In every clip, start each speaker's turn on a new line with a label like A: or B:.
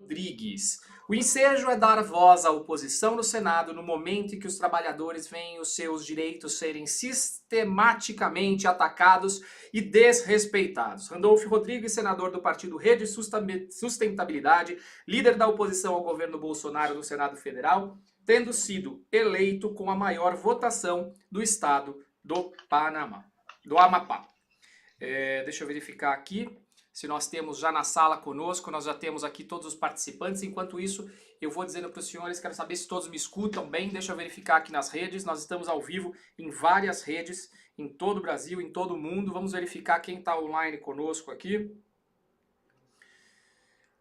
A: Rodrigues. O ensejo é dar voz à oposição no Senado no momento em que os trabalhadores veem os seus direitos serem sistematicamente atacados e desrespeitados. Randolfo Rodrigues, senador do partido Rede Sustentabilidade, líder da oposição ao governo Bolsonaro no Senado Federal, tendo sido eleito com a maior votação do estado do Amapá. Deixa eu verificar aqui se nós temos já na sala conosco. Nós já temos aqui todos os participantes. Enquanto isso, eu vou dizendo para os senhores, quero saber se todos me escutam bem. Deixa eu verificar aqui nas redes. Nós estamos ao vivo em várias redes, em todo o Brasil, em todo o mundo. Vamos verificar quem está online conosco aqui.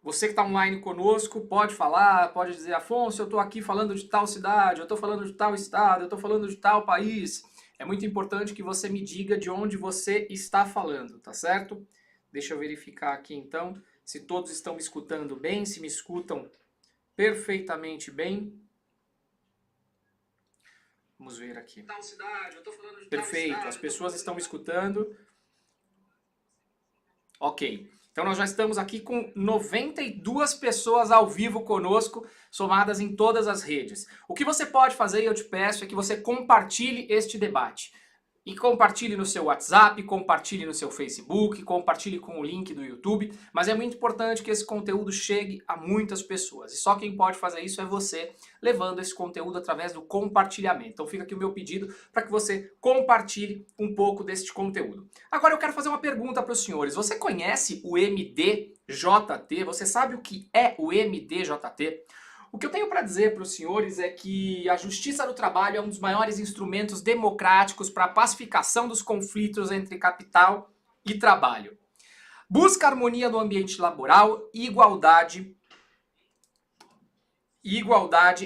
A: Você que está online conosco pode falar, pode dizer: Afonso, eu estou aqui falando de tal cidade, eu estou falando de tal estado, eu estou falando de tal país. É muito importante que você me diga de onde você está falando, tá certo? Deixa eu verificar aqui então se todos estão me escutando bem, se me escutam perfeitamente bem. Vamos ver aqui. Tal cidade, eu tô falando de perfeito, tal estado, as pessoas estão me escutando. Ok, então nós já estamos aqui com 92 pessoas ao vivo conosco, somadas em todas as redes. O que você pode fazer, e eu te peço, é que você compartilhe este debate. E compartilhe no seu WhatsApp, compartilhe no seu Facebook, compartilhe com o link do YouTube, mas é muito importante que esse conteúdo chegue a muitas pessoas. E só quem pode fazer isso é você, levando esse conteúdo através do compartilhamento. Então fica aqui o meu pedido para que você compartilhe um pouco deste conteúdo. Agora eu quero fazer uma pergunta para os senhores. Você conhece o MDJT? Você sabe o que é o MDJT? O que eu tenho para dizer para os senhores é que a Justiça do Trabalho é um dos maiores instrumentos democráticos para a pacificação dos conflitos entre capital e trabalho. Busca harmonia no ambiente laboral e igualdade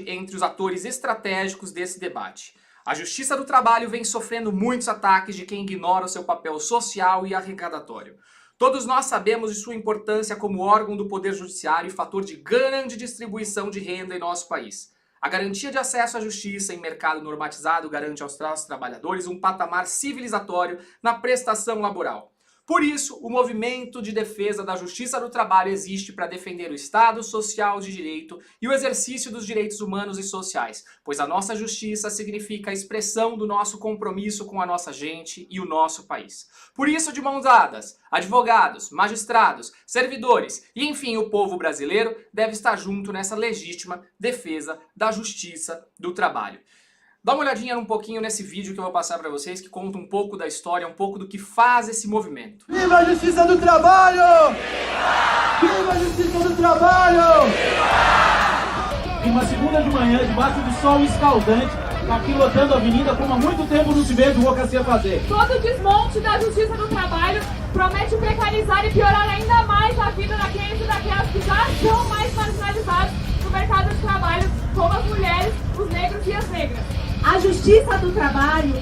A: entre os atores estratégicos desse debate. A Justiça do Trabalho vem sofrendo muitos ataques de quem ignora o seu papel social e arrecadatório. Todos nós sabemos de sua importância como órgão do Poder Judiciário e fator de grande distribuição de renda em nosso país. A garantia de acesso à justiça em mercado normatizado garante aos trabalhadores um patamar civilizatório na prestação laboral. Por isso, o movimento de defesa da Justiça do Trabalho existe para defender o Estado social de direito e o exercício dos direitos humanos e sociais, pois a nossa justiça significa a expressão do nosso compromisso com a nossa gente e o nosso país. Por isso, de mãos dadas, advogados, magistrados, servidores e, enfim, o povo brasileiro deve estar junto nessa legítima defesa da Justiça do Trabalho. Dá uma olhadinha um pouquinho nesse vídeo que eu vou passar para vocês, que conta um pouco da história, um pouco do que faz esse movimento.
B: Viva a Justiça do Trabalho! Viva a Justiça do Trabalho!
C: Em uma segunda de manhã, debaixo do sol escaldante, aqui lotando a avenida, como há muito tempo não se vê advocacia fazer.
D: Todo o desmonte da Justiça do Trabalho promete precarizar e piorar ainda mais a vida daqueles e daquelas que já são mais marginalizados no mercado de trabalho, como as mulheres, os negros e as negras.
E: A Justiça do Trabalho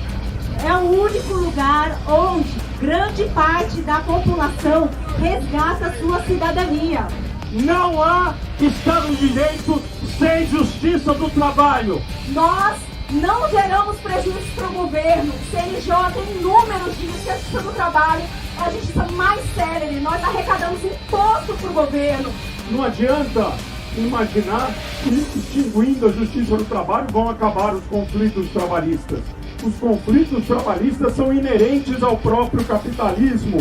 E: é o único lugar onde grande parte da população resgata sua cidadania.
C: Não há Estado de Direito sem Justiça do Trabalho.
E: Nós não geramos prejuízos para o governo. Se ele joga em números de Justiça do Trabalho, é a justiça mais célere. Nós arrecadamos imposto para o governo.
F: Não adianta imaginar que extinguindo a Justiça do Trabalho vão acabar os conflitos trabalhistas. Os conflitos trabalhistas são inerentes ao próprio capitalismo.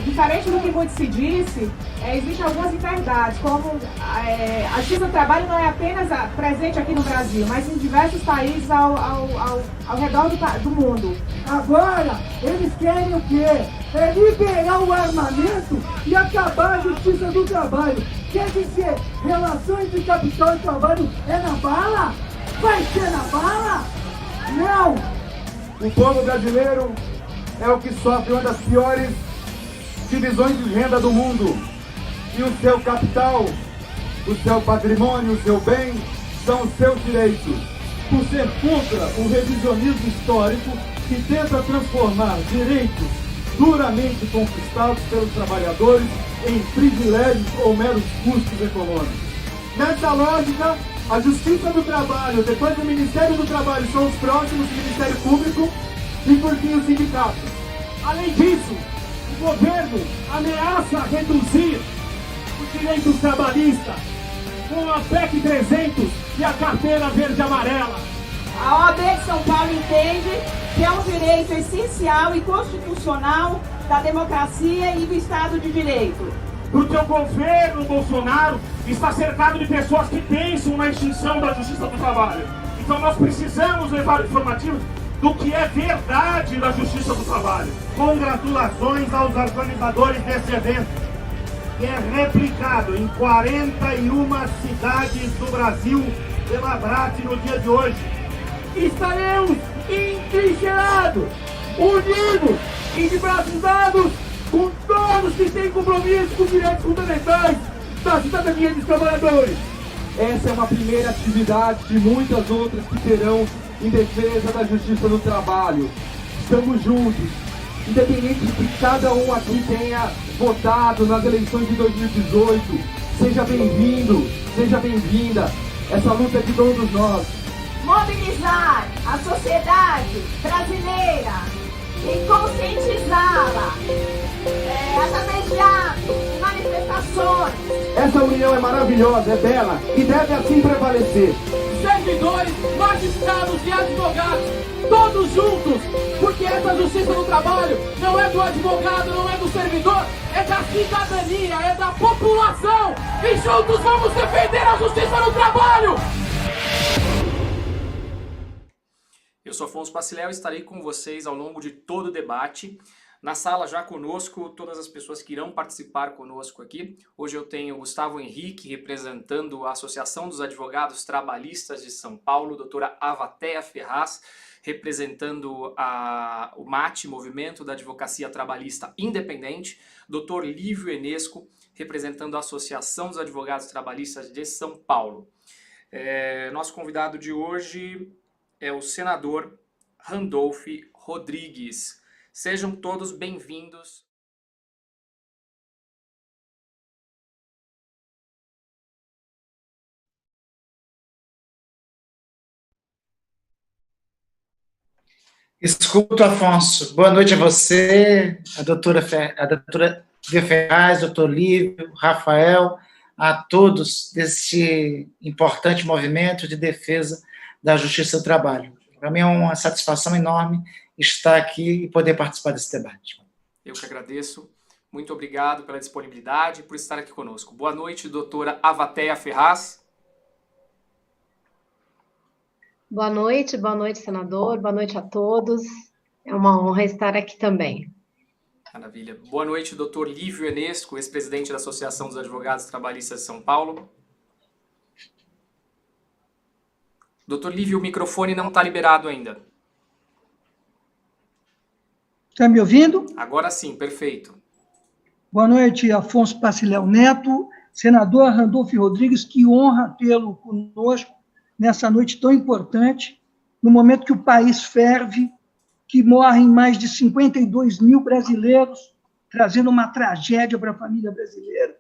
G: Diferente do que muito se disse, existem algumas inverdades, como a Justiça do Trabalho não é apenas presente aqui no Brasil, mas em diversos países ao redor do mundo.
B: Agora, eles querem o quê? É liberar o armamento e acabar a Justiça do Trabalho. Quer dizer, relação entre capital e trabalho é na bala? Vai ser na bala? Não!
F: O povo brasileiro é o que sofre uma das piores divisões de renda do mundo. E o seu capital, o seu patrimônio, o seu bem, são os seus direitos.
C: Por ser contra o revisionismo histórico que tenta transformar direitos duramente conquistados pelos trabalhadores em privilégios ou meros custos econômicos.
F: Nessa lógica, a Justiça do Trabalho, depois do Ministério do Trabalho, são os próximos do Ministério Público e, por fim, os sindicatos.
C: Além disso, o governo ameaça reduzir os direitos trabalhistas com a PEC 300 e a carteira verde e amarela.
G: A OAB de São Paulo entende que é um direito essencial e constitucional da democracia e do Estado de Direito.
C: Porque o governo Bolsonaro está cercado de pessoas que pensam na extinção da Justiça do Trabalho. Então nós precisamos levar o informativo do que é verdade da Justiça do Trabalho.
F: Congratulações aos organizadores desse evento, que é replicado em 41 cidades do Brasil pela Abrat no dia de hoje.
B: Estaremos entrincheirados, unidos e de braços dados com todos que têm compromisso com os direitos fundamentais da cidadania dos trabalhadores.
C: Essa é uma primeira atividade de muitas outras que terão em defesa da justiça do trabalho. Estamos juntos, independente de que cada um aqui tenha votado nas eleições de 2018. Seja bem-vindo, seja bem-vinda. Essa luta é de todos nós.
E: Mobilizar a sociedade brasileira e conscientizá-la através de atos, manifestações.
F: Essa união é maravilhosa, é bela e deve assim prevalecer.
B: Servidores, magistrados e advogados, todos juntos, porque essa justiça do trabalho não é do advogado, não é do servidor, é da cidadania, é da população, e juntos vamos defender a justiça do trabalho!
A: Eu sou Afonso Paciléu e estarei com vocês ao longo de todo o debate. Na sala já conosco, todas as pessoas que irão participar conosco aqui. Hoje eu tenho o Gustavo Henrique, representando a Associação dos Advogados Trabalhistas de São Paulo, doutora Avatéia Ferraz, representando o MAT, Movimento da Advocacia Trabalhista Independente, doutor Lívio Enesco, representando a Associação dos Advogados Trabalhistas de São Paulo. Nosso convidado de hoje é o senador Randolph Rodrigues. Sejam todos bem-vindos.
H: Escuto, Afonso. Boa noite a você, a doutora Bia Ferraz, doutor Lívio, Rafael, a todos desse importante movimento de defesa da Justiça do Trabalho. Para mim é uma satisfação enorme estar aqui e poder participar desse debate.
A: Eu que agradeço. Muito obrigado pela disponibilidade e por estar aqui conosco. Boa noite, doutora Avatéia Ferraz.
I: Boa noite, senador. Boa noite a todos. É uma honra estar aqui também.
A: Maravilha. Boa noite, doutor Lívio Enesco, ex-presidente da Associação dos Advogados Trabalhistas de São Paulo. Doutor Lívio, o microfone não está liberado ainda.
B: Está me ouvindo?
A: Agora sim, perfeito.
B: Boa noite, Afonso Paciléu Neto, senador Randolph Rodrigues, que honra tê-lo conosco nessa noite tão importante, no momento que o país ferve, que morrem mais de 52 mil brasileiros, trazendo uma tragédia para a família brasileira.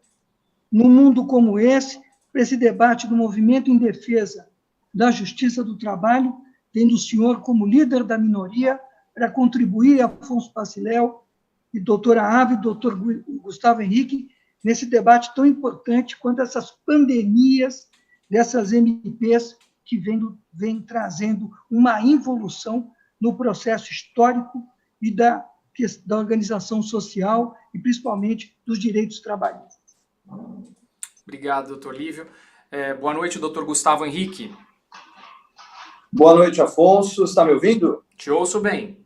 B: Num mundo como esse, para esse debate do movimento em defesa da Justiça do Trabalho, tendo o senhor como líder da minoria para contribuir, Afonso Paciléu, e doutora Ava e doutor Gustavo Henrique, nesse debate tão importante quanto essas pandemias dessas MPs que vem trazendo uma involução no processo histórico e da organização social e, principalmente, dos direitos trabalhistas.
A: Obrigado, doutor Lívio. Boa noite, doutor Gustavo Henrique.
J: Boa noite, Afonso. Está me ouvindo?
A: Te ouço bem.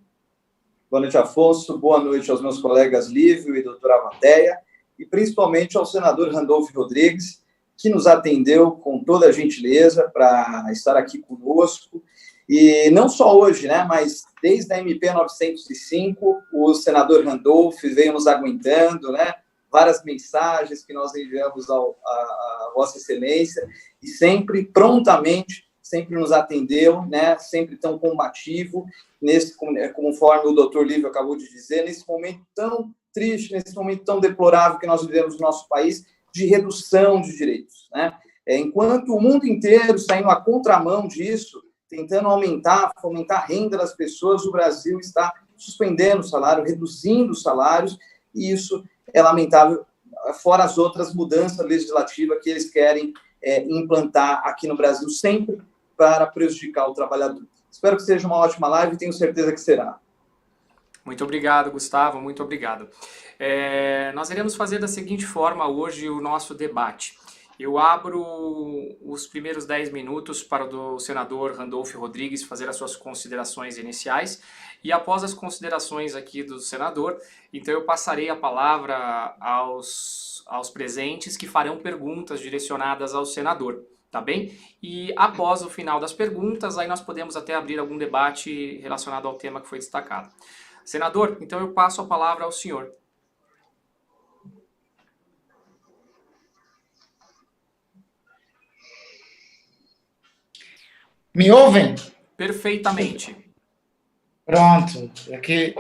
J: Boa noite, Afonso. Boa noite aos meus colegas Lívio e doutora Avatéia, e principalmente ao senador Randolph Rodrigues, que nos atendeu com toda a gentileza para estar aqui conosco. E não só hoje, né, mas desde a MP 905, o senador Randolph veio nos aguentando, né, várias mensagens que nós enviamos a Vossa Excelência, e sempre, prontamente, sempre nos atendeu, né, sempre tão combativo, conforme o doutor Lívio acabou de dizer, nesse momento tão triste, nesse momento tão deplorável que nós vivemos no nosso país, de redução de direitos, né? Enquanto o mundo inteiro está indo à contramão disso, tentando fomentar a renda das pessoas, o Brasil está suspendendo o salário, reduzindo os salários, e isso é lamentável, fora as outras mudanças legislativas que eles querem implantar aqui no Brasil sempre para prejudicar o trabalhador. Espero que seja uma ótima live e tenho certeza que será.
A: Muito obrigado, Gustavo, muito obrigado. Nós iremos fazer da seguinte forma hoje o nosso debate. Eu abro os primeiros 10 minutos para o senador Randolfo Rodrigues fazer as suas considerações iniciais e após as considerações aqui do senador, então eu passarei a palavra aos presentes que farão perguntas direcionadas ao senador, tá bem? E após o final das perguntas, aí nós podemos até abrir algum debate relacionado ao tema que foi destacado. Senador, então eu passo a palavra ao senhor.
H: Me ouvem?
A: Perfeitamente.
H: Pronto. Aqui,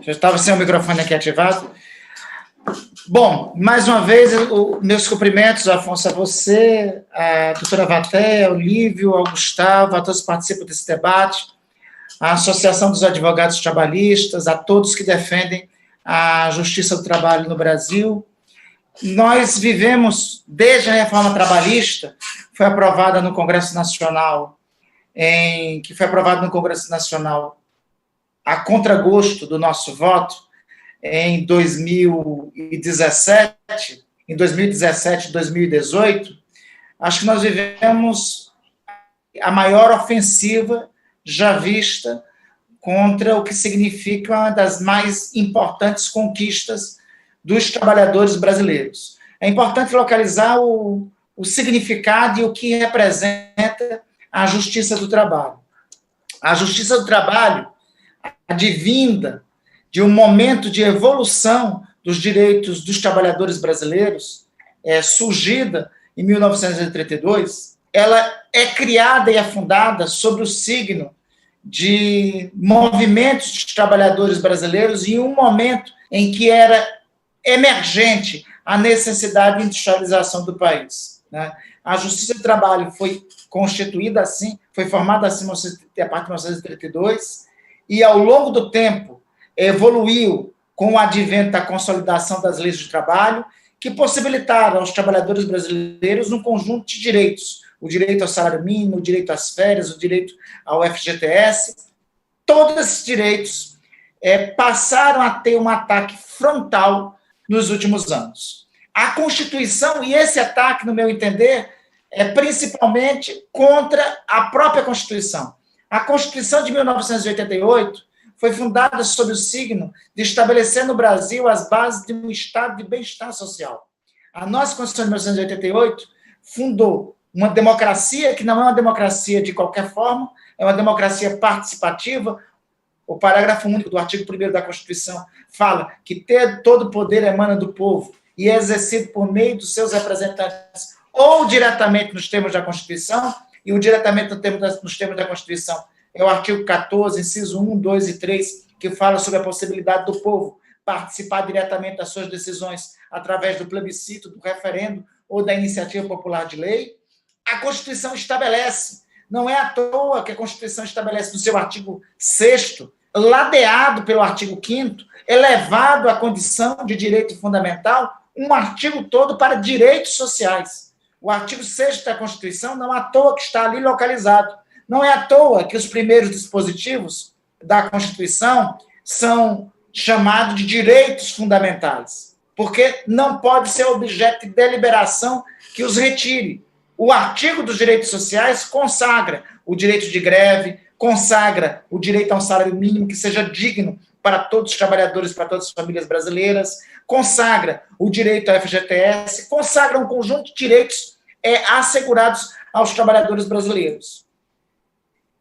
H: já estava sem o microfone aqui ativado. Bom, mais uma vez, meus cumprimentos, Afonso, a você, a doutora Vatéia, ao Lívio, ao Gustavo, a todos que participam desse debate, à Associação dos Advogados Trabalhistas, a todos que defendem a justiça do trabalho no Brasil. Nós vivemos, desde a reforma trabalhista, foi aprovada no Congresso Nacional, a contragosto do nosso voto, em 2017, 2018, acho que nós vivemos a maior ofensiva já vista contra o que significa uma das mais importantes conquistas dos trabalhadores brasileiros. É importante localizar o significado e o que representa a justiça do trabalho. A justiça do trabalho, advinda de um momento de evolução dos direitos dos trabalhadores brasileiros, surgida em 1932, ela é criada e é fundada sobre o signo de movimentos de trabalhadores brasileiros em um momento em que era emergente a necessidade de industrialização do país, né? A Justiça do Trabalho foi constituída assim, foi formada assim a partir de 1932, e ao longo do tempo evoluiu com o advento da consolidação das leis de trabalho, que possibilitaram aos trabalhadores brasileiros um conjunto de direitos, o direito ao salário mínimo, o direito às férias, o direito ao FGTS. Todos esses direitos passaram a ter um ataque frontal nos últimos anos. A Constituição, e esse ataque, no meu entender, é principalmente contra a própria Constituição. A Constituição de 1988 foi fundada sob o signo de estabelecer no Brasil as bases de um estado de bem-estar social. A nossa Constituição de 1988 fundou uma democracia que não é uma democracia de qualquer forma, é uma democracia participativa. O parágrafo único do artigo 1º da Constituição fala que todo poder emana do povo e é exercido por meio dos seus representantes, ou diretamente nos termos da Constituição, e o diretamente nos termos da Constituição é o artigo 14, inciso 1, 2 e 3, que fala sobre a possibilidade do povo participar diretamente das suas decisões através do plebiscito, do referendo ou da iniciativa popular de lei. A Constituição estabelece, não é à toa que a Constituição estabelece no seu artigo 6º, ladeado pelo artigo 5º, elevado à condição de direito fundamental, um artigo todo para direitos sociais. O artigo 6º da Constituição não é à toa que está ali localizado. Não é à toa que os primeiros dispositivos da Constituição são chamados de direitos fundamentais, porque não pode ser objeto de deliberação que os retire. O artigo dos direitos sociais consagra o direito de greve, consagra o direito a um salário mínimo que seja digno para todos os trabalhadores, para todas as famílias brasileiras, consagra o direito ao FGTS, consagra um conjunto de direitos assegurados aos trabalhadores brasileiros.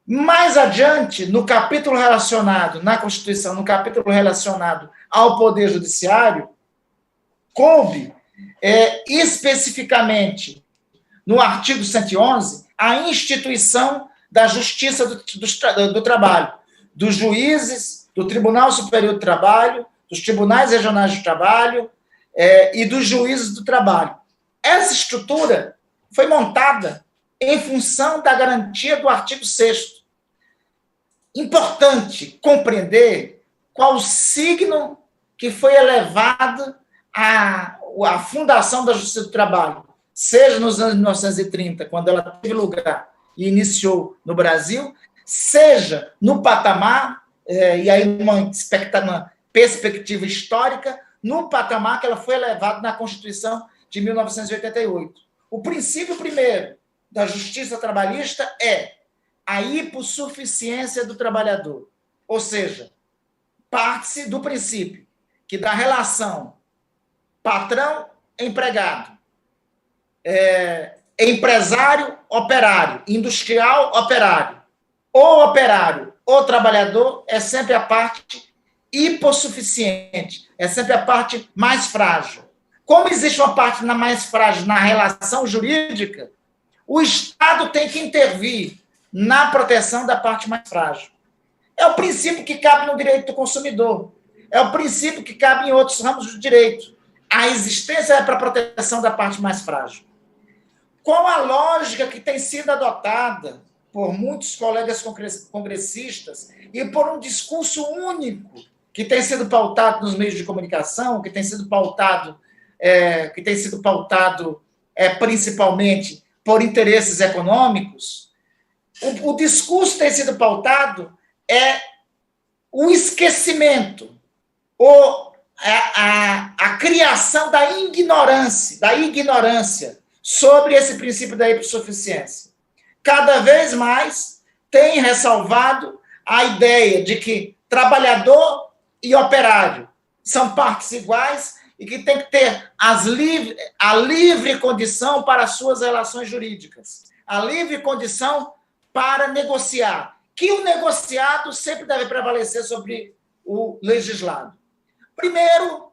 H: Mais adiante, no capítulo relacionado, na Constituição, no capítulo relacionado ao Poder Judiciário, coube especificamente no artigo 111 a instituição da Justiça do Trabalho, dos juízes, do Tribunal Superior do Trabalho, dos Tribunais Regionais do Trabalho e dos juízes do trabalho. Essa estrutura foi montada em função da garantia do artigo 6º. Importante compreender qual o signo que foi elevado à fundação da Justiça do Trabalho. seja nos anos 1930, quando ela teve lugar e iniciou no Brasil, seja no patamar, e aí uma perspectiva histórica, no patamar que ela foi elevada na Constituição de 1988. O princípio primeiro da justiça trabalhista é a hipossuficiência do trabalhador, ou seja, parte-se do princípio que da relação patrão-empregado, empresário-operário, industrial-operário, ou operário ou trabalhador, é sempre a parte hipossuficiente, é sempre a parte mais frágil. Como existe uma parte mais frágil na relação jurídica, o Estado tem que intervir na proteção da parte mais frágil. É o princípio que cabe no direito do consumidor, é o princípio que cabe em outros ramos do direito. A existência é para a proteção da parte mais frágil. Qual a lógica que tem sido adotada por muitos colegas congressistas e por um discurso único que tem sido pautado nos meios de comunicação, que tem sido pautado principalmente por interesses econômicos? O discurso tem sido pautado o esquecimento ou a criação da ignorância sobre esse princípio da hipossuficiência. Cada vez mais tem ressalvado a ideia de que trabalhador e operário são partes iguais e que tem que ter a livre condição para as suas relações jurídicas, a livre condição para negociar, que o negociado sempre deve prevalecer sobre o legislado. Primeiro,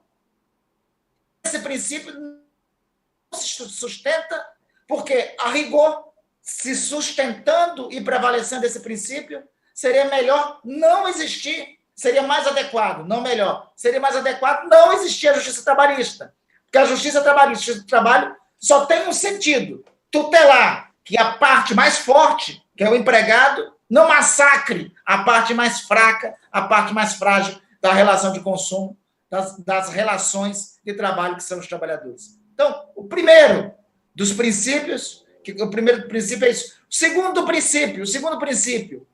H: esse princípio não se sustenta porque, a rigor, se sustentando e prevalecendo esse princípio, seria melhor não existir, seria mais adequado, não melhor, seria mais adequado não existir a justiça trabalhista. Porque a justiça trabalhista, a justiça do trabalho, só tem um sentido: tutelar que a parte mais forte, que é o empregado, não massacre a parte mais fraca, a parte mais frágil da relação de consumo, das relações de trabalho que são os trabalhadores. Então, o primeiro dos princípios, o primeiro princípio é isso. O segundo princípio,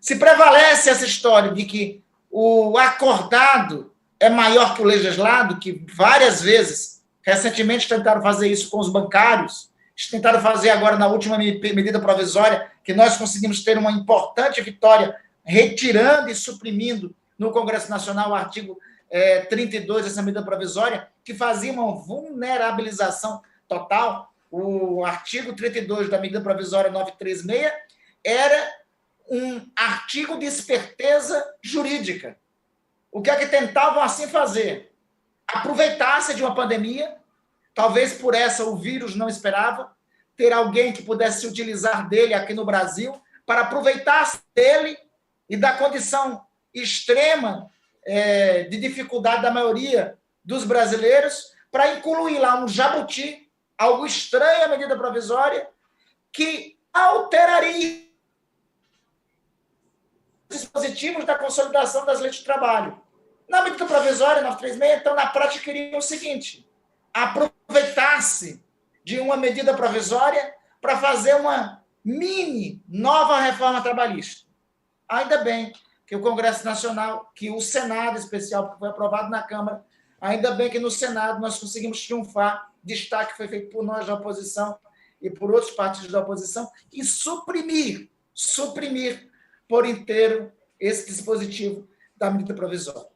H: se prevalece essa história de que o acordado é maior que o legislado, que várias vezes, recentemente tentaram fazer isso com os bancários, tentaram fazer agora na última medida provisória, que nós conseguimos ter uma importante vitória, retirando e suprimindo no Congresso Nacional o artigo 32 dessa medida provisória, que fazia uma vulnerabilização total. O artigo 32 da medida provisória 936 era um artigo de esperteza jurídica. O que é que tentavam assim fazer? Aproveitar-se de uma pandemia, talvez por essa o vírus não esperava, ter alguém que pudesse se utilizar dele aqui no Brasil, para aproveitar-se dele e da condição extrema de dificuldade da maioria dos brasileiros, para incluir lá um jabuti, algo estranho à medida provisória, que alteraria os dispositivos da consolidação das leis de trabalho. Na medida provisória 936, então, na prática, queria o seguinte: aproveitar-se de uma medida provisória para fazer uma mini nova reforma trabalhista. Ainda bem que o Congresso Nacional, que o Senado especial, que foi aprovado na Câmara, ainda bem que no Senado nós conseguimos triunfar. Destaque foi feito por nós da oposição e por outros partidos da oposição, e suprimir por inteiro esse dispositivo da medida provisória.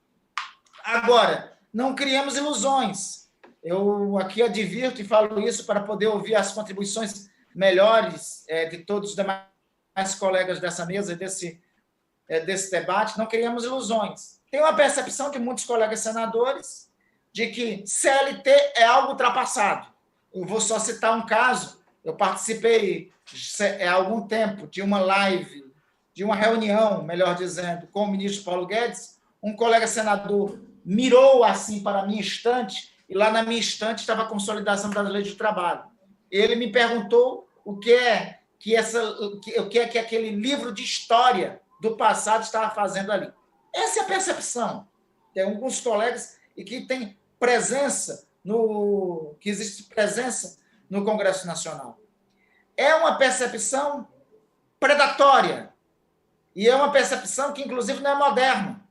H: Agora, não criemos ilusões. Eu aqui advirto e falo isso para poder ouvir as contribuições melhores de todos os demais colegas dessa mesa e desse debate. Não criemos ilusões. Tem uma percepção de muitos colegas senadores de que CLT é algo ultrapassado. Eu vou só citar um caso. Eu participei há algum tempo de uma live, de uma reunião, melhor dizendo, com o ministro Paulo Guedes. Um colega senador mirou assim para a minha estante, e lá na minha estante estava a consolidação das leis de trabalho. Ele me perguntou o que é que aquele livro de história do passado estava fazendo ali. Essa é a percepção. Tem alguns colegas e que tem presença que existe presença no Congresso Nacional. É uma percepção predatória e é uma percepção que, inclusive, não é moderna.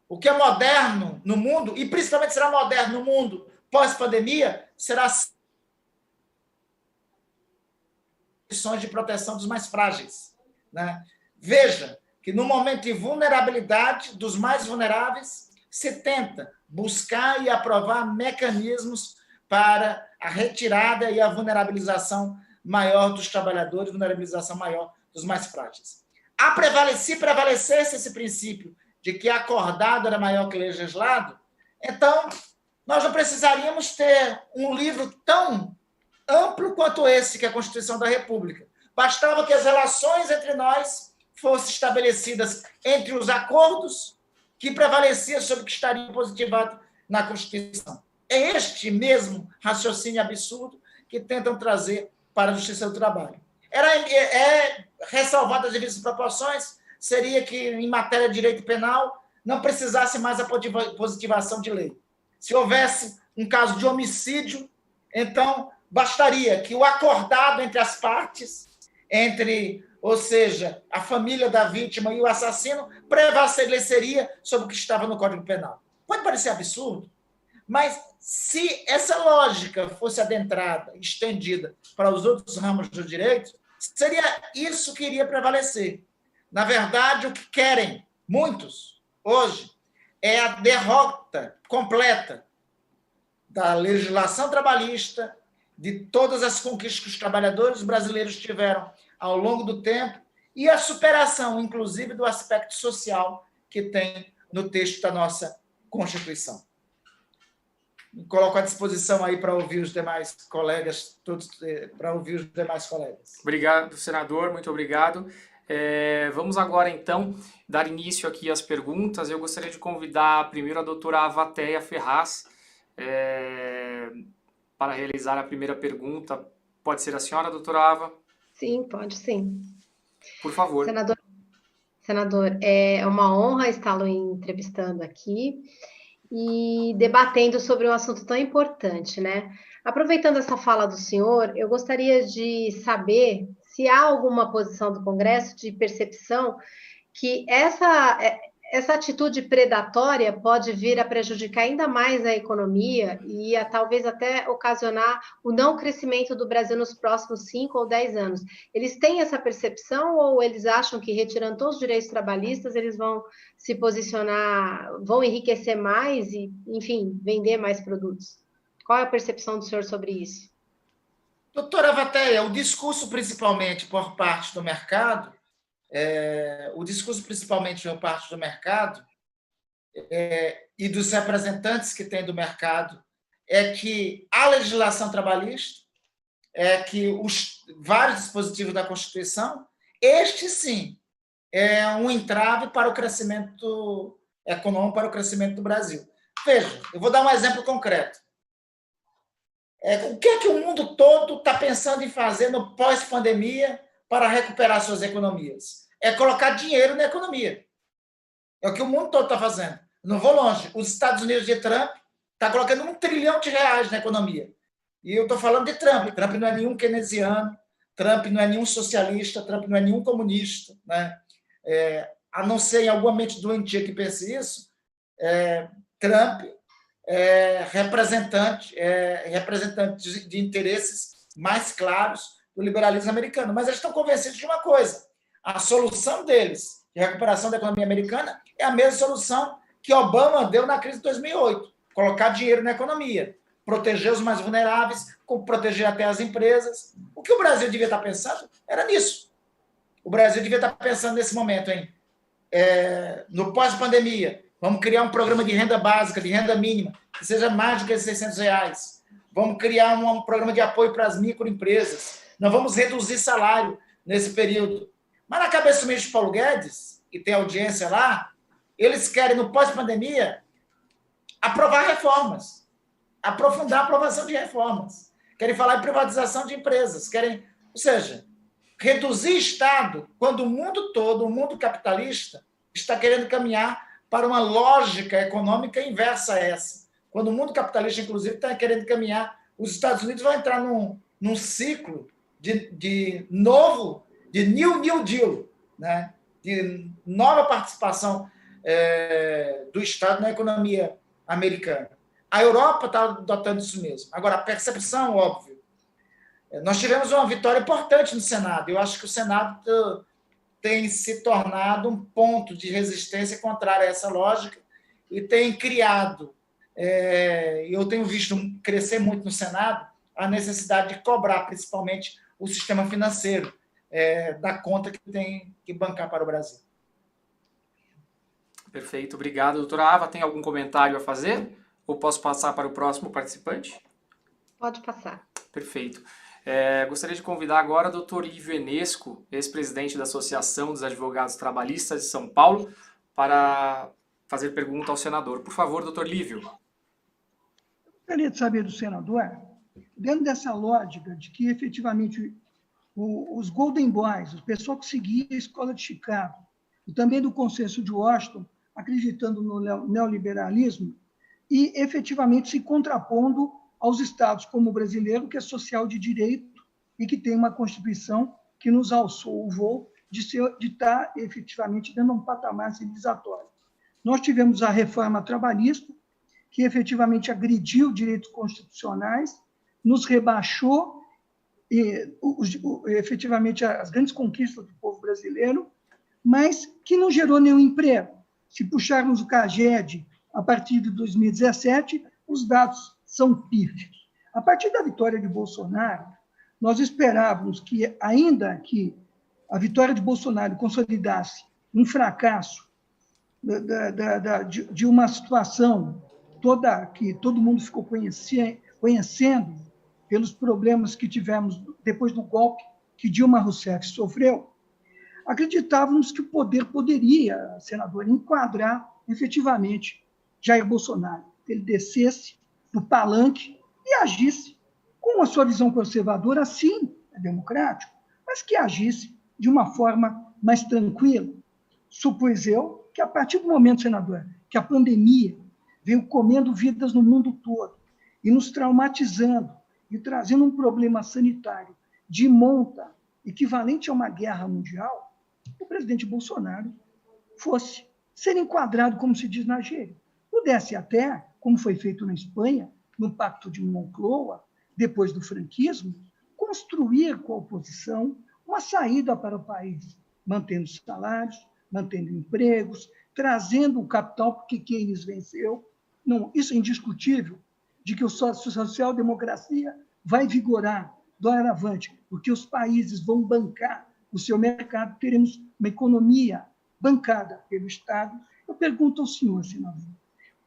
H: O que é moderno no mundo, e principalmente será moderno no mundo pós-pandemia, será condições de proteção dos mais frágeis, né? Veja que no momento de vulnerabilidade dos mais vulneráveis, se tenta buscar e aprovar mecanismos para a retirada e a vulnerabilização maior dos trabalhadores, vulnerabilização maior dos mais frágeis. Se prevalecesse esse princípio de que acordado era maior que legislado, então nós não precisaríamos ter um livro tão amplo quanto esse, que é a Constituição da República. Bastava que as relações entre nós fossem estabelecidas entre os acordos que prevaleciam sobre o que estaria positivado na Constituição. É este mesmo raciocínio absurdo que tentam trazer para a Justiça do Trabalho. Ressalvadas as devidas proporções, seria que, em matéria de direito penal, não precisasse mais a positivação de lei. Se houvesse um caso de homicídio, então bastaria que o acordado entre as partes, ou seja, a família da vítima e o assassino, prevaleceria sobre o que estava no Código Penal. Pode parecer absurdo, mas se essa lógica fosse adentrada, estendida para os outros ramos do direito, seria isso que iria prevalecer. Na verdade, o que querem muitos hoje é a derrota completa da legislação trabalhista, de todas as conquistas que os trabalhadores brasileiros tiveram ao longo do tempo e a superação, inclusive, do aspecto social que tem no texto da nossa Constituição. Me coloco à disposição aí para ouvir os demais colegas,
A: Obrigado, senador, muito obrigado. Vamos agora, então, dar início aqui às perguntas. Eu gostaria de convidar primeiro a doutora Avatéia Ferraz para realizar a primeira pergunta. Pode ser a senhora, doutora Ava?
I: Sim, pode sim.
A: Por favor.
I: Senador, é uma honra está-lo entrevistando aqui e debatendo sobre um assunto tão importante, né? Aproveitando essa fala do senhor, eu gostaria de saber se há alguma posição do Congresso de percepção que essa atitude predatória pode vir a prejudicar ainda mais a economia e a talvez até ocasionar o não crescimento do Brasil nos próximos 5 ou 10 anos. Eles têm essa percepção ou eles acham que, retirando todos os direitos trabalhistas, eles vão se posicionar, vão enriquecer mais e, enfim, vender mais produtos? Qual é a percepção do senhor sobre isso?
H: Doutora Avatéia, o discurso principalmente por parte do mercado, e dos representantes que tem do mercado é que a legislação trabalhista, que os vários dispositivos da Constituição, este sim é um entrave para o crescimento econômico, para o crescimento do Brasil. Veja, eu vou dar um exemplo concreto. O que é que o mundo todo está pensando em fazer no pós-pandemia para recuperar suas economias? É colocar dinheiro na economia. É o que o mundo todo está fazendo. Não vou longe. Os Estados Unidos de Trump está colocando R$1 trilhão na economia. E eu estou falando de Trump. Trump não é nenhum keynesiano, Trump não é nenhum socialista, Trump não é nenhum comunista, né? A não ser em alguma mente doentia que pense isso, Trump é representante de interesses mais claros do liberalismo americano. Mas eles estão convencidos de uma coisa: a solução deles de recuperação da economia americana é a mesma solução que Obama deu na crise de 2008, colocar dinheiro na economia, proteger os mais vulneráveis, proteger até as empresas. O que o Brasil devia estar pensando era nisso. O Brasil devia estar pensando nesse momento, no pós-pandemia. Vamos criar um programa de renda básica, de renda mínima, que seja mais do que R$600. Vamos criar um programa de apoio para as microempresas. Não vamos reduzir salário nesse período. Mas na cabeça do ministro Paulo Guedes, que tem audiência lá, eles querem, no pós-pandemia, aprovar reformas, aprofundar a aprovação de reformas. Querem falar em privatização de empresas, ou seja, reduzir Estado quando o mundo todo, o mundo capitalista, está querendo caminhar para uma lógica econômica inversa a essa. Quando o mundo capitalista, inclusive, está querendo caminhar, os Estados Unidos vão entrar num ciclo de New Deal, né? De nova participação do Estado na economia americana. A Europa está adotando isso mesmo. Agora, a percepção, óbvio. Nós tivemos uma vitória importante no Senado. Eu acho que o Senado tem se tornado um ponto de resistência contrária a essa lógica e tem criado, eu tenho visto crescer muito no Senado, a necessidade de cobrar, principalmente, o sistema financeiro da conta que tem que bancar para o Brasil.
A: Perfeito, obrigado. Doutora Ava, tem algum comentário a fazer? Ou posso passar para o próximo participante?
I: Pode passar.
A: Perfeito. Gostaria de convidar agora o doutor Lívio Enesco, ex-presidente da Associação dos Advogados Trabalhistas de São Paulo, para fazer pergunta ao senador. Por favor, doutor Lívio.
B: Eu gostaria de saber do senador, dentro dessa lógica de que, efetivamente, os Golden Boys, o pessoal que seguia a Escola de Chicago, e também do Consenso de Washington, acreditando no neoliberalismo, e, efetivamente, se contrapondo aos estados como o brasileiro, que é social de direito e que tem uma Constituição que nos alçou o voo de estar, efetivamente, dando um patamar civilizatório. Nós tivemos a reforma trabalhista, que efetivamente agrediu direitos constitucionais, nos rebaixou efetivamente as grandes conquistas do povo brasileiro, mas que não gerou nenhum emprego. Se puxarmos o CAGED a partir de 2017, os dados são pífios. A partir da vitória de Bolsonaro, nós esperávamos que, ainda que a vitória de Bolsonaro consolidasse um fracasso de uma situação que todo mundo ficou conhecendo pelos problemas que tivemos depois do golpe que Dilma Rousseff sofreu, acreditávamos que o poder poderia, senador, enquadrar efetivamente Jair Bolsonaro, que ele descesse do palanque e agisse com a sua visão conservadora, sim, é democrático, mas que agisse de uma forma mais tranquila. Supus eu que, a partir do momento, senador, que a pandemia veio comendo vidas no mundo todo e nos traumatizando e trazendo um problema sanitário de monta equivalente a uma guerra mundial, o presidente Bolsonaro fosse ser enquadrado, como se diz na gíria. Pudesse até, como foi feito na Espanha, no Pacto de Moncloa, depois do franquismo, construir com a oposição uma saída para o país, mantendo salários, mantendo empregos, trazendo o capital, porque Keynes venceu. Não, isso é indiscutível, de que a social-democracia vai vigorar doravante, porque os países vão bancar o seu mercado, teremos uma economia bancada pelo Estado. Eu pergunto ao senhor, senador,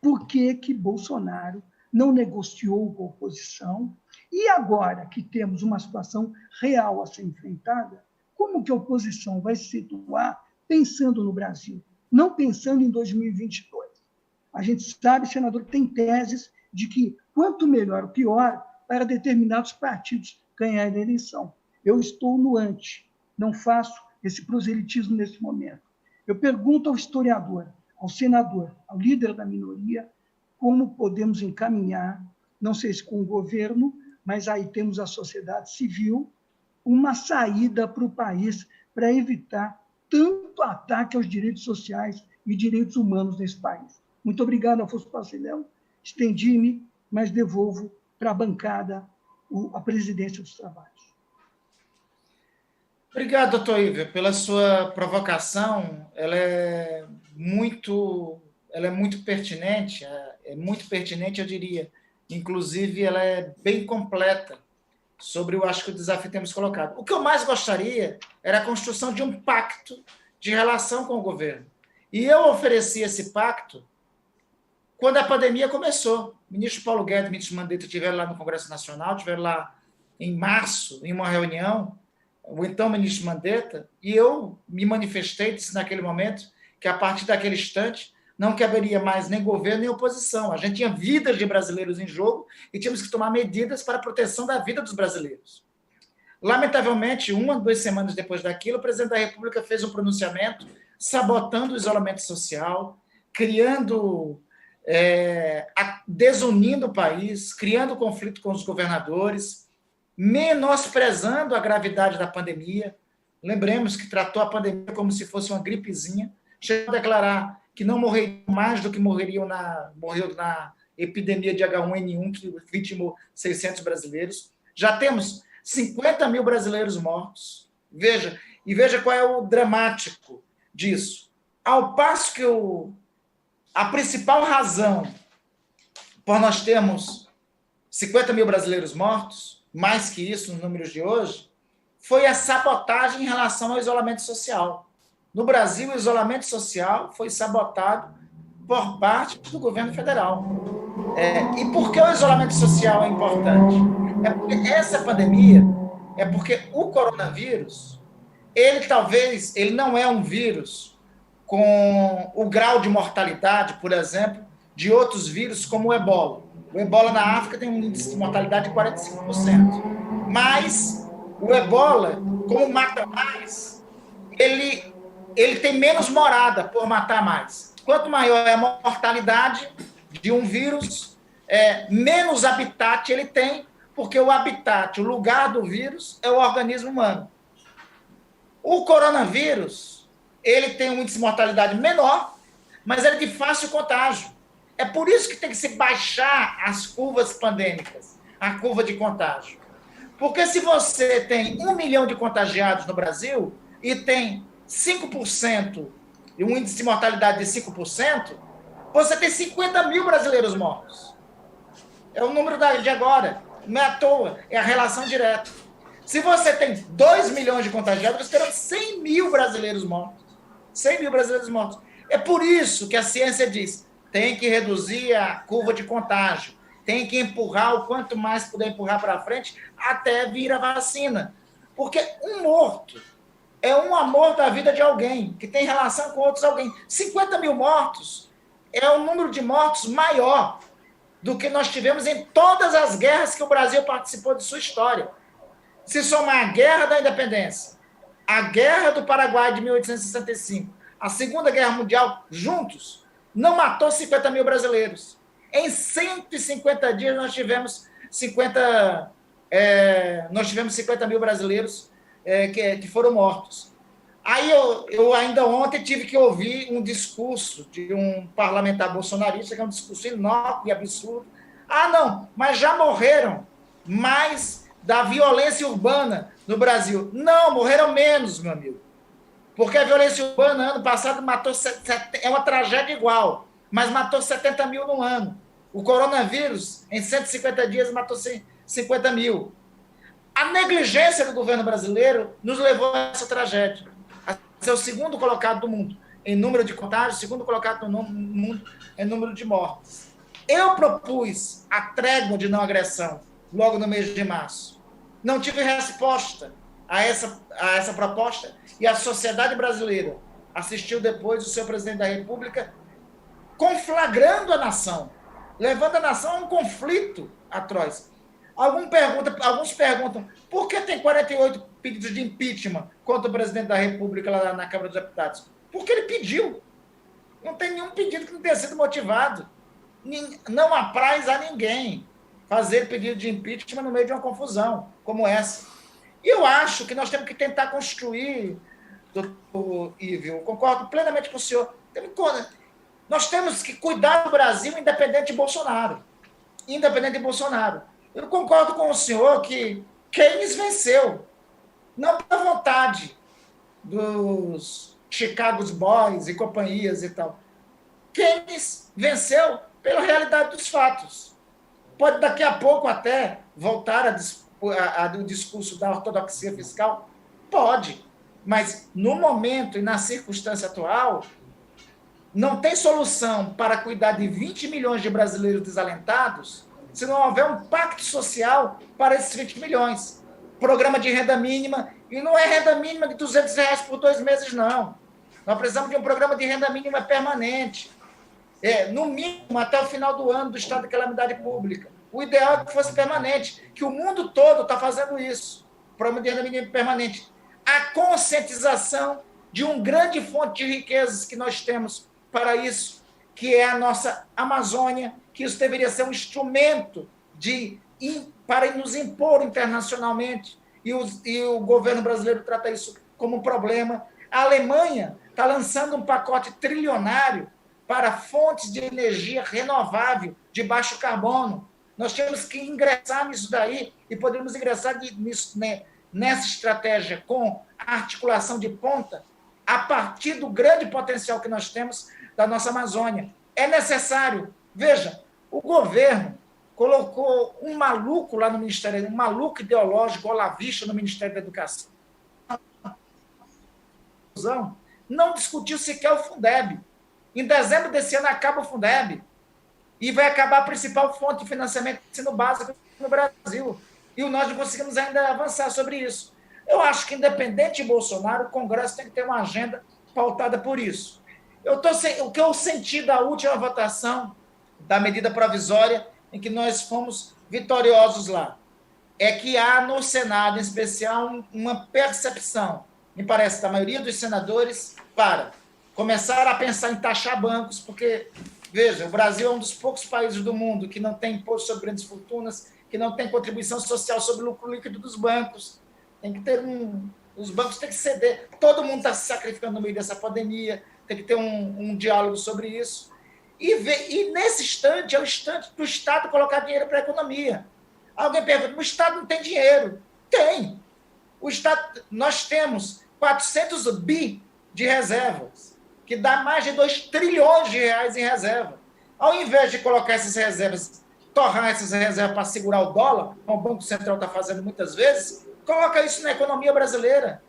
B: por que Bolsonaro não negociou com a oposição? E agora que temos uma situação real a ser enfrentada, como que a oposição vai se situar pensando no Brasil, não pensando em 2022? A gente sabe, senador, que tem teses de que quanto melhor, pior, para determinados partidos ganharem a eleição. Eu estou no anti, não faço esse proselitismo nesse momento. Eu pergunto ao historiador, ao senador, ao líder da minoria, como podemos encaminhar, não sei se com o governo, mas aí temos a sociedade civil, uma saída para o país para evitar tanto ataque aos direitos sociais e direitos humanos nesse país. Muito obrigado, Afonso Passilhão. Estendi-me, mas devolvo para a bancada a presidência dos trabalhos.
H: Obrigado, doutor Iver, pela sua provocação. Ela é muito pertinente, eu diria. Inclusive, ela é bem completa sobre, eu acho que o desafio que temos colocado. O que eu mais gostaria era a construção de um pacto de relação com o governo. E eu ofereci esse pacto quando a pandemia começou. O ministro Paulo Guedes e o ministro Mandetta estiveram lá no Congresso Nacional, estiveram lá em março, em uma reunião, o então ministro Mandetta, e eu me manifestei, disse naquele momento, que a partir daquele instante não caberia mais nem governo nem oposição. A gente tinha vidas de brasileiros em jogo e tínhamos que tomar medidas para a proteção da vida dos brasileiros. Lamentavelmente, 1 a 2 semanas depois daquilo, o presidente da República fez um pronunciamento sabotando o isolamento social, criando, desunindo o país, criando conflito com os governadores, menosprezando a gravidade da pandemia. Lembremos que tratou a pandemia como se fosse uma gripezinha, chegou a declarar que não morreriam mais do que morreu na epidemia de H1N1, que vitimou 600 brasileiros. Já temos 50 mil brasileiros mortos. Veja qual é o dramático disso. Ao passo que a principal razão por nós termos 50 mil brasileiros mortos, mais que isso nos números de hoje, foi a sabotagem em relação ao isolamento social. No Brasil, o isolamento social foi sabotado por parte do governo federal. E por que o isolamento social é importante? É porque essa pandemia, porque o coronavírus, ele não é um vírus com o grau de mortalidade, por exemplo, de outros vírus como o ebola. O ebola na África tem um índice de mortalidade de 45%. Mas o ebola, como mata mais, ele tem menos morada por matar mais. Quanto maior é a mortalidade de um vírus, menos habitat ele tem, porque o habitat, o lugar do vírus, é o organismo humano. O coronavírus, ele tem um índice de mortalidade menor, mas ele é de fácil contágio. É por isso que tem que se baixar as curvas pandêmicas, a curva de contágio. Porque se você tem 1 milhão de contagiados no Brasil e tem 5%, e um índice de mortalidade de 5%, você tem 50 mil brasileiros mortos. É o número de agora. Não é à toa, é a relação direta. Se você tem 2 milhões de contagiados, você terá 100 mil brasileiros mortos. 100 mil brasileiros mortos. É por isso que a ciência diz, tem que reduzir a curva de contágio, tem que empurrar o quanto mais puder empurrar para frente até vir a vacina. Porque um morto é um amor da vida de alguém, que tem relação com outros alguém. 50 mil mortos é um número de mortos maior do que nós tivemos em todas as guerras que o Brasil participou de sua história. Se somar a Guerra da Independência, a Guerra do Paraguai de 1865, a Segunda Guerra Mundial, juntos, não matou 50 mil brasileiros. Em 150 dias nós tivemos 50 mil brasileiros que foram mortos. Aí eu ainda ontem tive que ouvir um discurso de um parlamentar bolsonarista, que é um discurso inócuo e absurdo. Não, mas já morreram mais da violência urbana no Brasil. Não, morreram menos, meu amigo. Porque a violência urbana, ano passado, matou... É uma tragédia igual, mas matou 70 mil no ano. O coronavírus, em 150 dias, matou 50 mil. A negligência do governo brasileiro nos levou a essa tragédia. A ser o segundo colocado do mundo em número de contágios, segundo colocado no mundo em número de mortes. Eu propus a trégua de não agressão logo no mês de março. Não tive resposta a essa proposta e a sociedade brasileira assistiu depois o seu presidente da República conflagrando a nação, levando a nação a um conflito atroz. Alguns perguntam por que tem 48 pedidos de impeachment contra o presidente da República lá na Câmara dos Deputados? Porque ele pediu. Não tem nenhum pedido que não tenha sido motivado. Não apraz a ninguém fazer pedido de impeachment no meio de uma confusão como essa. E eu acho que nós temos que tentar construir, doutor Ívio, eu concordo plenamente com o senhor, nós temos que cuidar do Brasil independente de Bolsonaro. Independente de Bolsonaro. Eu concordo com o senhor que Keynes venceu, não pela vontade dos Chicago Boys e companhias e tal. Keynes venceu pela realidade dos fatos. Pode daqui a pouco até voltar do discurso da ortodoxia fiscal? Pode, mas no momento e na circunstância atual, não tem solução para cuidar de 20 milhões de brasileiros desalentados se não houver um pacto social para esses 20 milhões. Programa de renda mínima, e não é renda mínima de R$200 por 2 meses, não. Nós precisamos de um programa de renda mínima permanente. No mínimo, até o final do ano do estado de calamidade pública. O ideal é que fosse permanente, que o mundo todo está fazendo isso. Programa de renda mínima permanente. A conscientização de um grande fonte de riquezas que nós temos para isso, que é a nossa Amazônia, que isso deveria ser um instrumento de para nos impor internacionalmente, e o governo brasileiro trata isso como um problema. A Alemanha está lançando um pacote trilionário para fontes de energia renovável, de baixo carbono. Nós temos que ingressar nisso daí, e podemos ingressar nisso, né, nessa estratégia com a articulação de ponta, a partir do grande potencial que nós temos da nossa Amazônia. É necessário. Veja, o governo colocou um maluco lá no Ministério, um maluco ideológico, olavista no Ministério da Educação. Não discutiu sequer o Fundeb. Em dezembro desse ano acaba o Fundeb e vai acabar a principal fonte de financiamento do ensino básico no Brasil. E nós não conseguimos ainda avançar sobre isso. Eu acho que, independente de Bolsonaro, o Congresso tem que ter uma agenda pautada por isso. O que eu senti da última votação da medida provisória, em que nós fomos vitoriosos lá, é que há no Senado, em especial, uma percepção, me parece, da maioria dos senadores, para começar a pensar em taxar bancos, porque, veja, o Brasil é um dos poucos países do mundo que não tem imposto sobre grandes fortunas, que não tem contribuição social sobre o lucro líquido dos bancos. Tem que ter os bancos têm que ceder. Todo mundo está se sacrificando no meio dessa pandemia, tem que ter um diálogo sobre isso. E nesse instante, é o instante do Estado colocar dinheiro para a economia. Alguém pergunta, o Estado não tem dinheiro? Tem. O Estado, nós temos 400 bi de reservas, que dá mais de 2 trilhões de reais em reserva. Ao invés de colocar essas reservas, torrar essas reservas para segurar o dólar, como o Banco Central está fazendo muitas vezes, coloca isso na economia brasileira.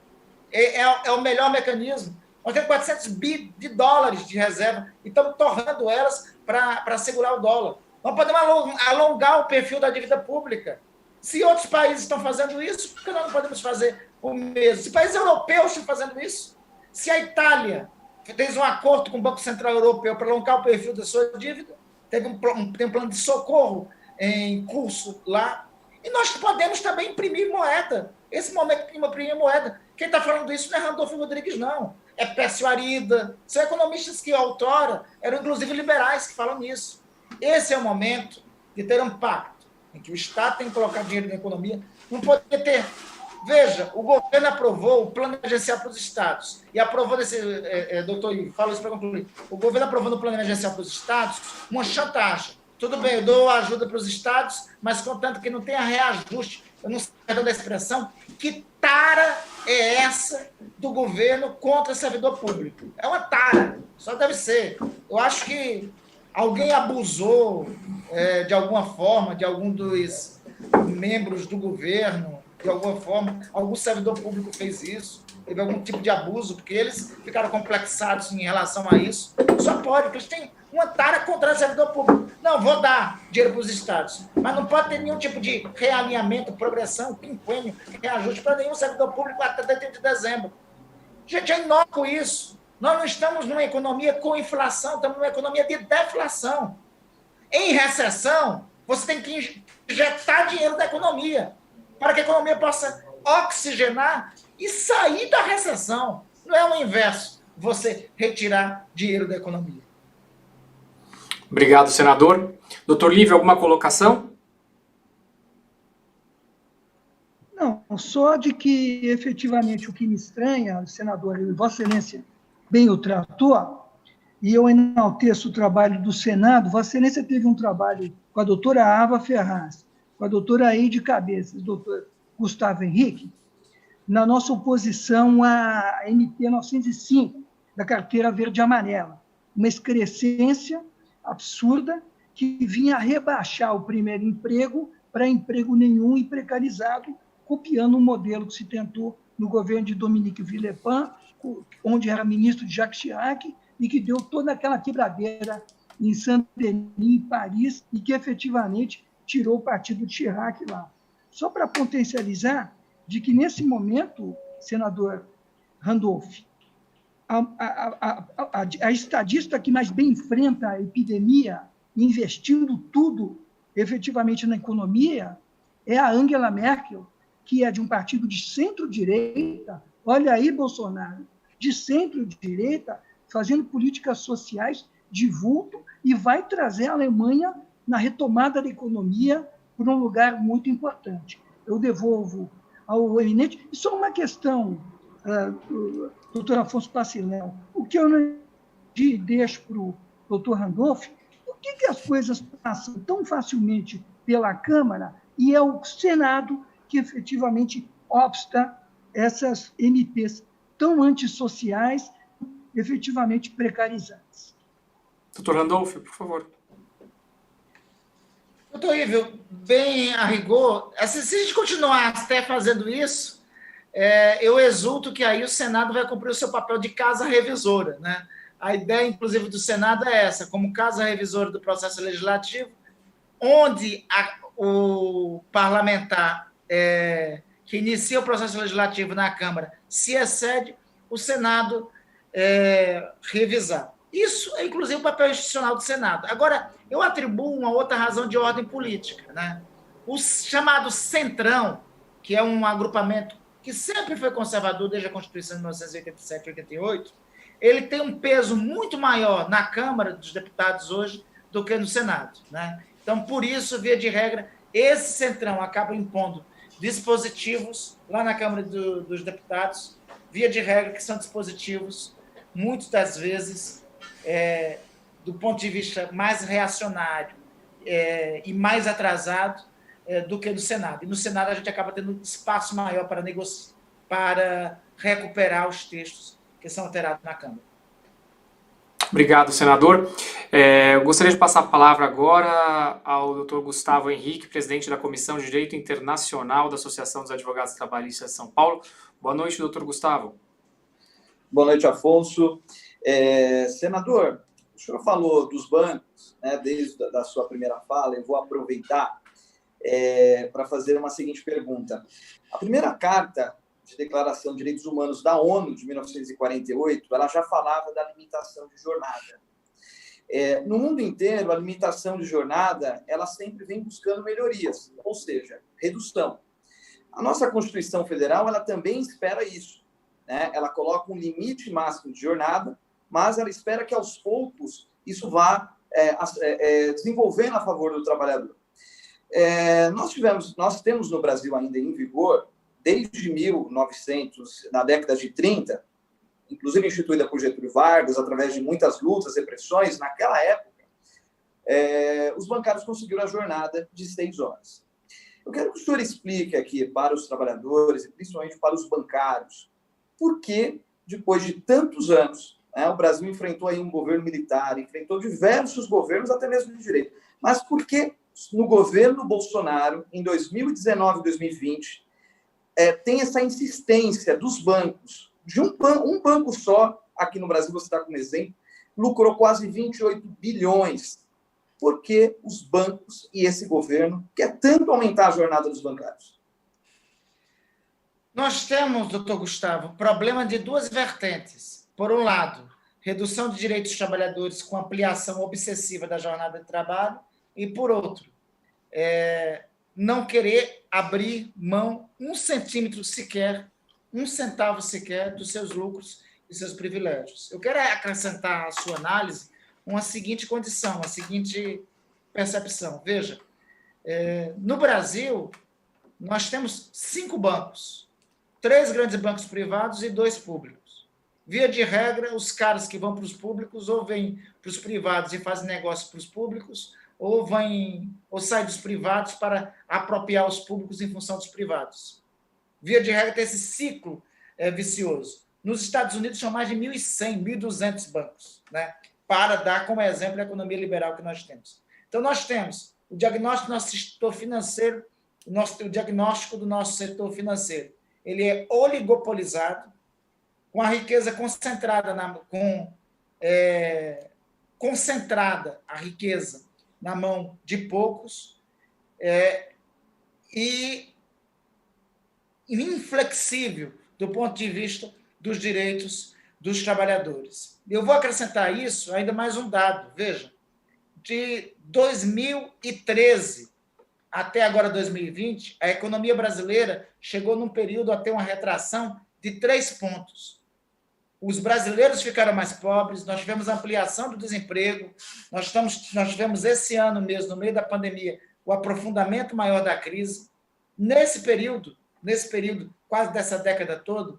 H: É o melhor mecanismo. Nós temos 400 bi de dólares de reserva e estamos torrando elas para segurar o dólar. Nós podemos alongar o perfil da dívida pública. Se outros países estão fazendo isso, por que nós não podemos fazer o mesmo? Se países europeus estão fazendo isso, se a Itália fez um acordo com o Banco Central Europeu para alongar o perfil da sua dívida, tem um plano de socorro em curso lá, e nós podemos também imprimir moeda. Esse momento de imprimir moeda. Quem está falando isso não é Randolfo Rodrigues, não. É Pécio Arida. São economistas que, outrora, eram inclusive liberais que falam nisso. Esse é o momento de ter um pacto em que o Estado tem que colocar dinheiro na economia. Não pode ter... Veja, o governo aprovou o plano emergencial para os estados. E aprovou doutor Ivo, falo isso para concluir. O governo aprovou no plano emergencial para os estados uma chantagem. Tudo bem, eu dou ajuda para os estados, mas contanto que não tenha reajuste, eu não sei da expressão, que tara é essa do governo contra o servidor público? É uma tara, só deve ser. Eu acho que alguém abusou de alguma forma, de algum dos membros do governo, de alguma forma, algum servidor público fez isso, teve algum tipo de abuso, porque eles ficaram complexados em relação a isso. Só pode, porque eles têm uma tara contra o servidor público. Não, vou dar dinheiro para os estados, mas não pode ter nenhum tipo de realinhamento, progressão, quinquênio, reajuste para nenhum servidor público até 30 de dezembro. Gente, é inócuo isso. Nós não estamos numa economia com inflação, estamos numa economia de deflação. Em recessão, você tem que injetar dinheiro da economia, para que a economia possa oxigenar e sair da recessão. Não é o inverso, você retirar dinheiro da economia.
A: Obrigado, senador. Doutor Lívio, alguma colocação?
B: Não, só de que, efetivamente, o que me estranha, senador, Vossa Excelência bem o tratou, e eu enalteço o trabalho do Senado. Vossa Excelência teve um trabalho com a doutora Ava Ferraz, com a doutora Eide Cabeças, doutor Gustavo Henrique, na nossa oposição à MP 905, da carteira verde e amarela. Uma excrescência absurda que vinha rebaixar o primeiro emprego para emprego nenhum e precarizado, copiando um modelo que se tentou no governo de Dominique Villepin, onde era ministro de Jacques Chirac, e que deu toda aquela quebradeira em Saint-Denis, em Paris, e que efetivamente tirou o partido de Chirac lá. Só para potencializar de que, nesse momento, senador Randolph, a estadista que mais bem enfrenta a epidemia, investindo tudo efetivamente na economia, é a Angela Merkel, que é de um partido de centro-direita. Olha aí, Bolsonaro, de centro-direita, fazendo políticas sociais de vulto, e vai trazer a Alemanha na retomada da economia, por um lugar muito importante. Eu devolvo ao eminente. E só uma questão, doutor Afonso Paciléu, o que eu não deixo para o doutor Randolph, por que as coisas passam tão facilmente pela Câmara e é o Senado que efetivamente obsta essas MPs tão antissociais, efetivamente precarizadas?
A: Doutor Randolph, por favor.
H: Doutor Ivo, bem a rigor, se a gente continuar até fazendo isso, eu exulto que aí o Senado vai cumprir o seu papel de casa revisora, né? A ideia, inclusive, do Senado é essa, como casa revisora do processo legislativo, onde o parlamentar que inicia o processo legislativo na Câmara se excede, o Senado revisar. Isso é, inclusive, o papel institucional do Senado. Agora, eu atribuo uma outra razão de ordem política, né? O chamado Centrão, que é um agrupamento que sempre foi conservador desde a Constituição de 1987 e 88, ele tem um peso muito maior na Câmara dos Deputados hoje do que no Senado, né? Então, por isso, via de regra, esse Centrão acaba impondo dispositivos lá na Câmara dos Deputados, via de regra, que são dispositivos, muitas das vezes, do ponto de vista mais reacionário e mais atrasado do que no Senado. E no Senado a gente acaba tendo um espaço maior para negociar, para recuperar os textos que são alterados na Câmara.
A: Obrigado, senador. Eu gostaria de passar a palavra agora ao doutor Gustavo Henrique, presidente da Comissão de Direito Internacional da Associação dos Advogados Trabalhistas de São Paulo. Boa noite, doutor Gustavo.
J: Boa noite, Afonso. Senador, o senhor falou dos bancos, né, desde a sua primeira fala. Eu vou aproveitar para fazer uma seguinte pergunta. A primeira carta de Declaração de Direitos Humanos da ONU, de 1948, ela já falava da limitação de jornada. No mundo inteiro, a limitação de jornada, ela sempre vem buscando melhorias, ou seja, redução. A nossa Constituição Federal, ela também espera isso, né? Ela coloca um limite máximo de jornada, mas ela espera que, aos poucos, isso vá desenvolvendo a favor do trabalhador. Nós temos no Brasil ainda em vigor, desde 1900, na década de 30, inclusive instituída por Getúlio Vargas, através de muitas lutas e pressões, naquela época, os bancários conseguiram a jornada de 6 horas. Eu quero que o senhor explique aqui para os trabalhadores e principalmente para os bancários por que, depois de tantos anos, o Brasil enfrentou aí um governo militar, enfrentou diversos governos, até mesmo de direito, mas por que no governo Bolsonaro, em 2019 e 2020, tem essa insistência dos bancos, de um banco só, aqui no Brasil, você está como exemplo, lucrou quase 28 bilhões. Por que os bancos e esse governo quer tanto aumentar a jornada dos bancários?
H: Nós temos, doutor Gustavo, problema de duas vertentes. Por um lado, redução de direitos dos trabalhadores com ampliação obsessiva da jornada de trabalho, e, por outro, não querer abrir mão 1 centímetro sequer, 1 centavo sequer dos seus lucros e seus privilégios. Eu quero acrescentar à sua análise uma seguinte condição, uma seguinte percepção. Veja, no Brasil, nós temos 5 bancos, 3 grandes bancos privados e 2 públicos. Via de regra, os caras que vão para os públicos ou vêm para os privados e fazem negócio para os públicos, ou saem dos privados para apropriar os públicos em função dos privados. Via de regra, tem esse ciclo vicioso. Nos Estados Unidos, são mais de 1.100, 1.200 bancos, né? Para dar como exemplo a economia liberal que nós temos. Então, nós temos o diagnóstico do nosso setor financeiro, o diagnóstico do nosso setor financeiro. Ele é oligopolizado, com a riqueza concentrada, concentrada a riqueza na mão de poucos, e inflexível do ponto de vista dos direitos dos trabalhadores. Eu vou acrescentar isso ainda mais um dado. Veja, de 2013 até agora 2020, a economia brasileira chegou num período a ter uma retração de 3 pontos. Os brasileiros ficaram mais pobres, nós tivemos ampliação do desemprego, nós tivemos esse ano mesmo, no meio da pandemia, o aprofundamento maior da crise. Nesse período, quase dessa década toda,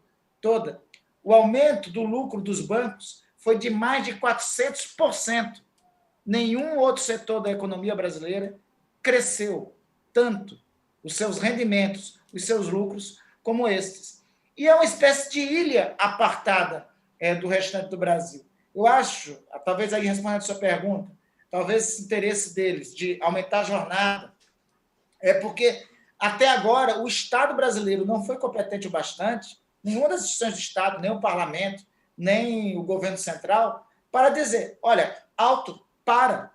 H: o aumento do lucro dos bancos foi de mais de 400%. Nenhum outro setor da economia brasileira cresceu tanto os seus rendimentos, os seus lucros, como estes. E é uma espécie de ilha apartada do restante do Brasil. Eu acho, talvez aí respondendo a sua pergunta, talvez esse interesse deles de aumentar a jornada é porque, até agora, o Estado brasileiro não foi competente o bastante, nenhuma das instituições do Estado, nem o parlamento, nem o governo central, para dizer, olha, alto, para,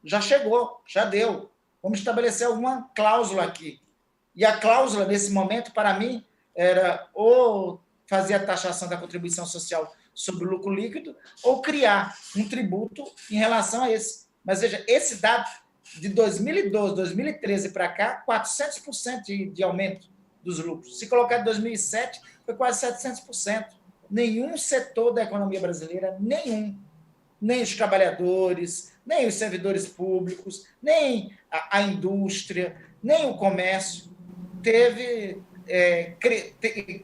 H: já chegou, já deu, vamos estabelecer alguma cláusula aqui. E a cláusula, nesse momento, para mim, era ou fazer a taxação da contribuição social sobre o lucro líquido ou criar um tributo em relação a esse. Mas, veja, esse dado de 2012, 2013 para cá, 400% de aumento dos lucros. Se colocar de 2007, foi quase 700%. Nenhum setor da economia brasileira, nem os trabalhadores, nem os servidores públicos, nem a indústria, nem o comércio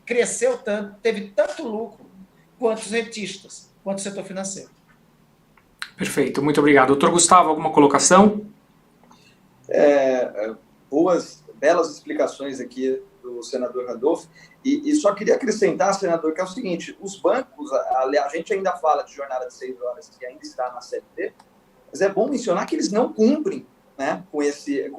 H: cresceu tanto, teve tanto lucro quanto os rentistas, quanto o setor financeiro.
A: Perfeito, muito obrigado. Doutor Gustavo, alguma colocação?
J: Belas explicações aqui do senador Randolph, e só queria acrescentar, senador, que é o seguinte, os bancos, a gente ainda fala de jornada de 6 horas, que ainda está na CLT, mas é bom mencionar que eles não cumprem, né, com esse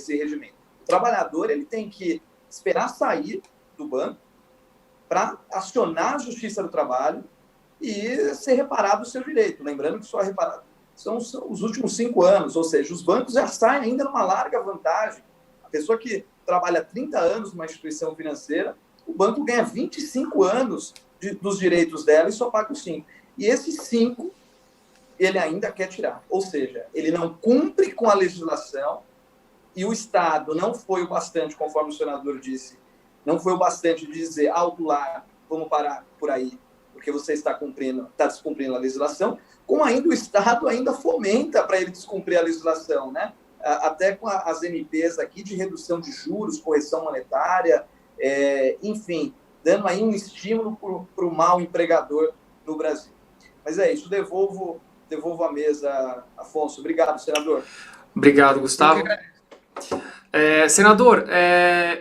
J: regimento. O trabalhador, ele tem que esperar sair do banco para acionar a Justiça do Trabalho e ser reparado o seu direito. Lembrando que só é reparado são os últimos 5 anos, ou seja, os bancos já saem ainda numa larga vantagem. A pessoa que trabalha 30 anos numa instituição financeira, o banco ganha 25 anos dos direitos dela e só paga os 5. E esses 5, ele ainda quer tirar. Ou seja, ele não cumpre com a legislação e o Estado não foi o bastante, conforme o senador disse, não foi o bastante de dizer, alto lá, vamos parar por aí, porque você está descumprindo a legislação, como ainda o Estado ainda fomenta para ele descumprir a legislação, né? Até com as MPs aqui de redução de juros, correção monetária, enfim, dando aí um estímulo para o mau empregador no Brasil. Mas é isso, devolvo a mesa, Afonso. Obrigado, senador.
A: Obrigado, Gustavo. Senador,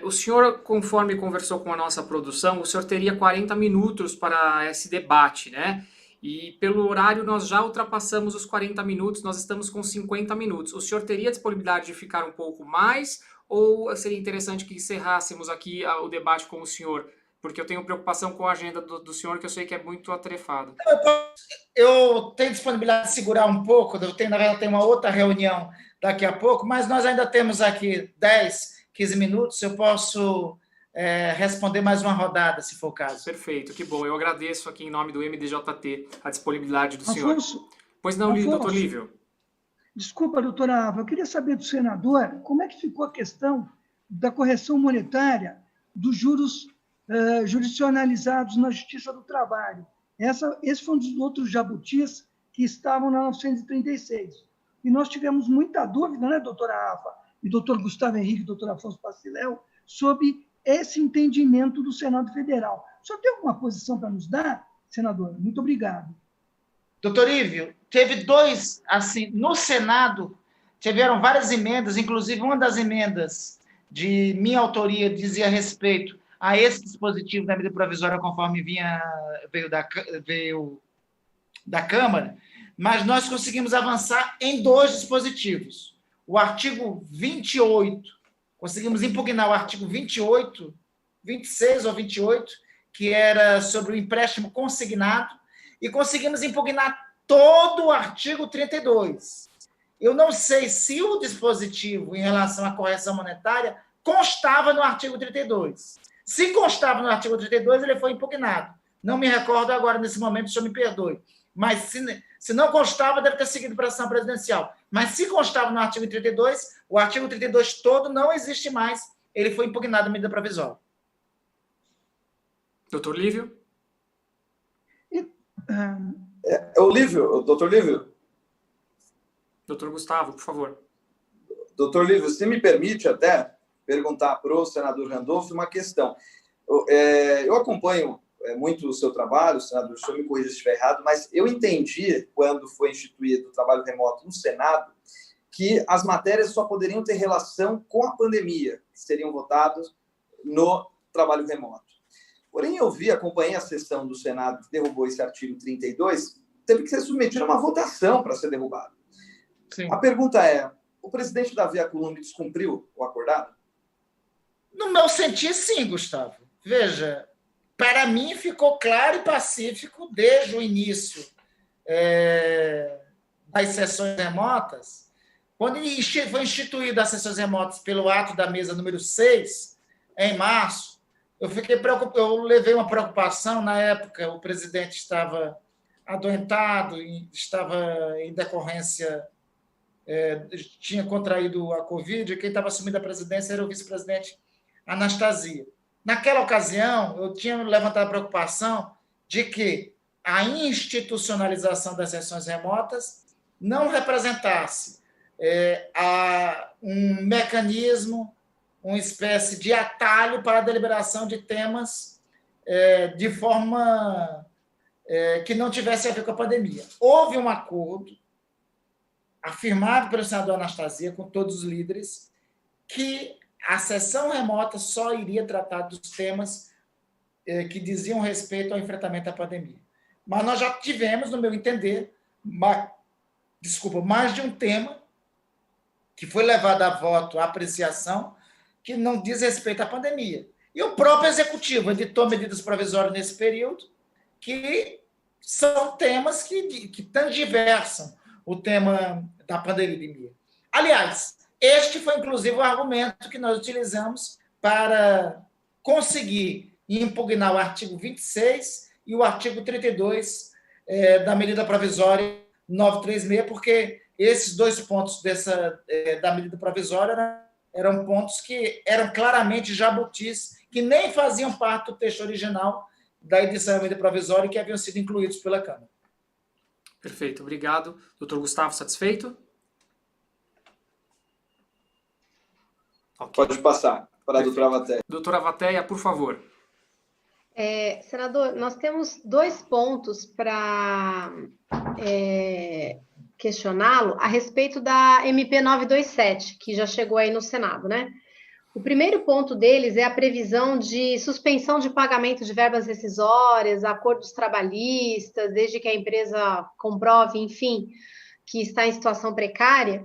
A: o senhor, conforme conversou com a nossa produção, o senhor teria 40 minutos para esse debate, né? E pelo horário nós já ultrapassamos os 40 minutos, nós estamos com 50 minutos. O senhor teria disponibilidade de ficar um pouco mais ou seria interessante que encerrássemos aqui o debate com o senhor? Porque eu tenho preocupação com a agenda do senhor, que eu sei que é muito atrefada.
H: Eu tenho disponibilidade de segurar um pouco, na verdade eu tenho uma outra reunião daqui a pouco, mas nós ainda temos aqui 10, 15 minutos, eu posso responder mais uma rodada, se for o caso.
A: Perfeito, que bom. Eu agradeço aqui em nome do MDJT a disponibilidade do
B: Afonso,
A: senhor. Pois não,
B: Afonso,
A: doutor Lívio.
B: Desculpa, doutora Ava, eu queria saber do senador como é que ficou a questão da correção monetária dos juros jurisdicionalizados na Justiça do Trabalho. Esse foi um dos outros jabutis que estavam na 936. E nós tivemos muita dúvida, né, doutora Ava, e doutor Gustavo Henrique, e doutor Afonso Paciléu, sobre esse entendimento do Senado Federal. O senhor tem alguma posição para nos dar, senador? Muito obrigado.
H: Doutor Lívio, teve 2, assim, no Senado, tiveram várias emendas, inclusive uma das emendas de minha autoria dizia respeito a esse dispositivo da medida provisória conforme veio da Câmara, mas nós conseguimos avançar em 2 dispositivos. O artigo 28, conseguimos impugnar o artigo 28, 26 ou 28, que era sobre o empréstimo consignado, e conseguimos impugnar todo o artigo 32. Eu não sei se o dispositivo em relação à correção monetária constava no artigo 32. Se constava no artigo 32, ele foi impugnado. Não me recordo agora, nesse momento, o senhor me perdoe. Mas se não constava, deve ter seguido para a ação presidencial. Mas se constava no artigo 32, o artigo 32 todo não existe mais. Ele foi impugnado na medida provisória.
A: Doutor Lívio?
J: Doutor Lívio?
A: Doutor Gustavo, por favor.
J: Doutor Lívio, se me permite até perguntar para o senador Randolph uma questão. Eu acompanho muito o seu trabalho, senador, o senhor me corrija se estiver errado, mas eu entendi, quando foi instituído o trabalho remoto no Senado, que as matérias só poderiam ter relação com a pandemia, que seriam votadas no trabalho remoto. Porém, acompanhei a sessão do Senado que derrubou esse artigo 32, teve que ser submetido a uma votação para ser derrubado.
H: Sim.
J: A pergunta é, o presidente Davi Alcolumbre descumpriu o acordado?
H: No meu sentir, sim, Gustavo. Veja, para mim ficou claro e pacífico desde o início das sessões remotas. Quando foi instituída as sessões remotas pelo ato da mesa número 6, em março, eu levei uma preocupação. Na época, o presidente estava adoentado, estava em decorrência, tinha contraído a Covid, e quem estava assumindo a presidência era o vice-presidente Anastasia. Naquela ocasião, eu tinha levantado a preocupação de que a institucionalização das sessões remotas não representasse um mecanismo, uma espécie de atalho para a deliberação de temas de forma que não tivesse a ver com a pandemia. Houve um acordo afirmado pelo senador Anastasia com todos os líderes que a sessão remota só iria tratar dos temas que diziam respeito ao enfrentamento à pandemia. Mas nós já tivemos, no meu entender, mais de um tema que foi levado a voto, a apreciação, que não diz respeito à pandemia. E o próprio Executivo editou medidas provisórias nesse período, que são temas que transversam o tema da pandemia. Aliás, este foi, inclusive, o argumento que nós utilizamos para conseguir impugnar o artigo 26 e o artigo 32 da medida provisória 936, porque esses dois pontos da medida provisória eram pontos que eram claramente jabutis, que nem faziam parte do texto original da edição da medida provisória e que haviam sido incluídos pela Câmara.
A: Perfeito, obrigado. Doutor Gustavo, satisfeito?
J: Okay. Pode passar para a doutora Avatéia.
A: Doutora Avatéia, por favor.
I: Senador, nós temos 2 pontos para questioná-lo a respeito da MP 927, que já chegou aí no Senado, né? O primeiro ponto deles é a previsão de suspensão de pagamento de verbas rescisórias, acordos trabalhistas, desde que a empresa comprove, enfim, que está em situação precária.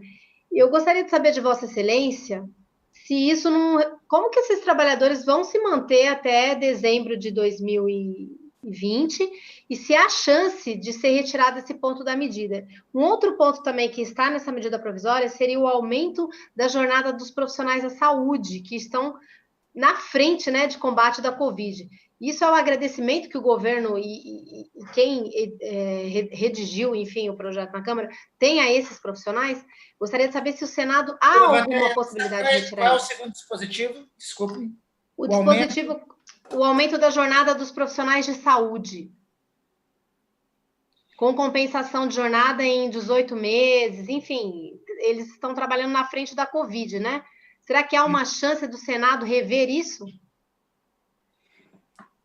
I: Eu gostaria de saber de Vossa Excelência se isso não... Como que esses trabalhadores vão se manter até dezembro de 2020 e se há chance de ser retirado esse ponto da medida. Um outro ponto também que está nessa medida provisória seria o aumento da jornada dos profissionais da saúde, que estão na frente, né, de combate da Covid. Isso é um agradecimento que o governo e quem redigiu, enfim, o projeto na Câmara tem a esses profissionais. Gostaria de saber se o Senado há alguma possibilidade de retirar
H: isso. Qual é o segundo dispositivo? Desculpe.
I: O dispositivo, o aumento da jornada dos profissionais de saúde, com compensação de jornada em 18 meses, enfim, eles estão trabalhando na frente da Covid, né? Será que há uma chance do Senado rever isso?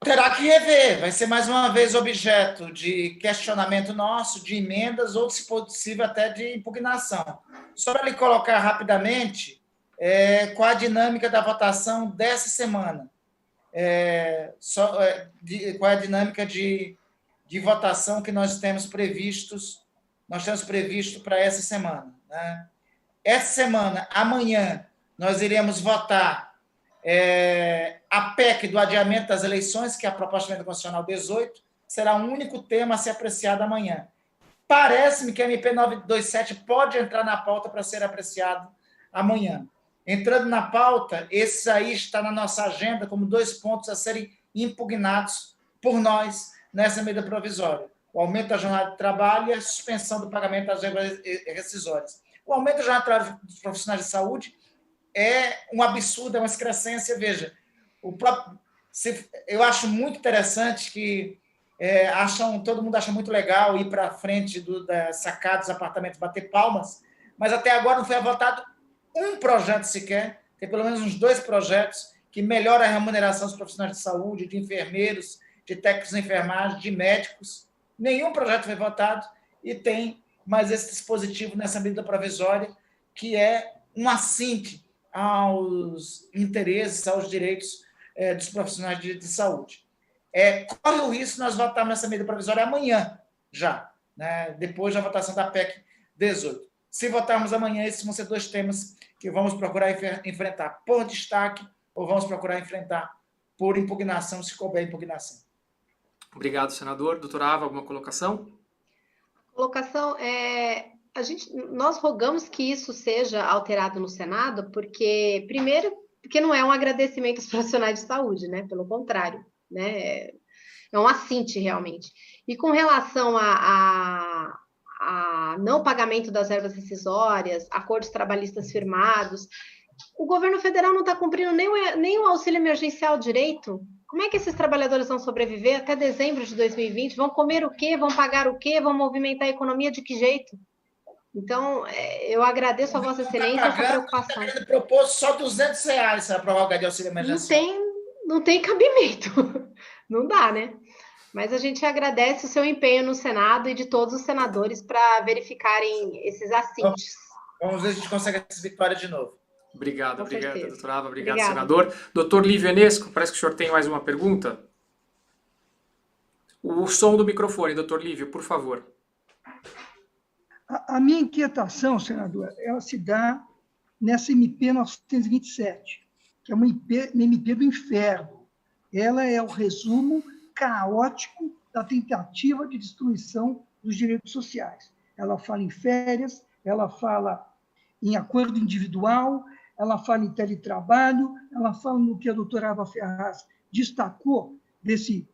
H: Terá que rever, vai ser mais uma vez objeto de questionamento nosso, de emendas ou, se possível, até de impugnação. Só para lhe colocar rapidamente qual a dinâmica da votação dessa semana. Qual é a dinâmica de votação que nós temos previsto para essa semana. Né? Essa semana, amanhã, nós iremos votar a PEC do adiamento das eleições, que é a proposta de emenda constitucional 18, será o único tema a ser apreciado amanhã. Parece-me que a MP 927 pode entrar na pauta para ser apreciado amanhã. Entrando na pauta, esse aí está na nossa agenda como 2 pontos a serem impugnados por nós nessa medida provisória. O aumento da jornada de trabalho e a suspensão do pagamento das verbas rescisórias. O aumento da jornada de trabalho dos profissionais de saúde é um absurdo, é uma excrescência. Veja, eu acho muito interessante que todo mundo acha muito legal ir para frente da sacada dos apartamentos, bater palmas, mas até agora não foi votado um projeto sequer, tem pelo menos uns 2 projetos que melhoram a remuneração dos profissionais de saúde, de enfermeiros, de técnicos de enfermagem, de médicos. Nenhum projeto foi votado e tem mais esse dispositivo nessa medida provisória, que é um assinte aos interesses, aos direitos dos profissionais de saúde. Corre o risco de nós votarmos nessa medida provisória amanhã, já, né, depois da votação da PEC 18. Se votarmos amanhã, esses vão ser 2 temas que vamos procurar enfrentar por destaque ou vamos procurar enfrentar por impugnação, se couber impugnação.
A: Obrigado, senador. Doutora Ava, alguma colocação?
I: Colocação, nós rogamos que isso seja alterado no Senado, porque, primeiro, porque não é um agradecimento aos profissionais de saúde, né? Pelo contrário, né? É um assinte, realmente. E com relação a não pagamento das verbas rescisórias, acordos trabalhistas firmados, o governo federal não está cumprindo nem o auxílio emergencial direito. Como é que esses trabalhadores vão sobreviver até dezembro de 2020? Vão comer o quê? Vão pagar o quê? Vão movimentar a economia de que jeito? Então, eu agradeço a Vossa Excelência essa preocupação.
H: Ele propôs só R$200 a prorroga de auxílio emergencial.
I: Não tem cabimento. Não dá, né? Mas a gente agradece o seu empenho no Senado e de todos os senadores para verificarem esses assintes.
H: Vamos ver se a gente consegue essa vitória de novo.
A: Obrigado, doutora Ava. Obrigado,
I: Obrigada.
A: senador. Doutor Lívio Enesco, parece que o senhor tem mais uma pergunta. O som do microfone, doutor Lívio, por favor.
B: A minha inquietação, senador, ela se dá nessa MP 927, que é uma MP do inferno. Ela é o resumo caótico da tentativa de destruição dos direitos sociais. Ela fala em férias, ela fala em acordo individual, ela fala em teletrabalho, ela fala no que a doutora Ava Ferraz destacou desse,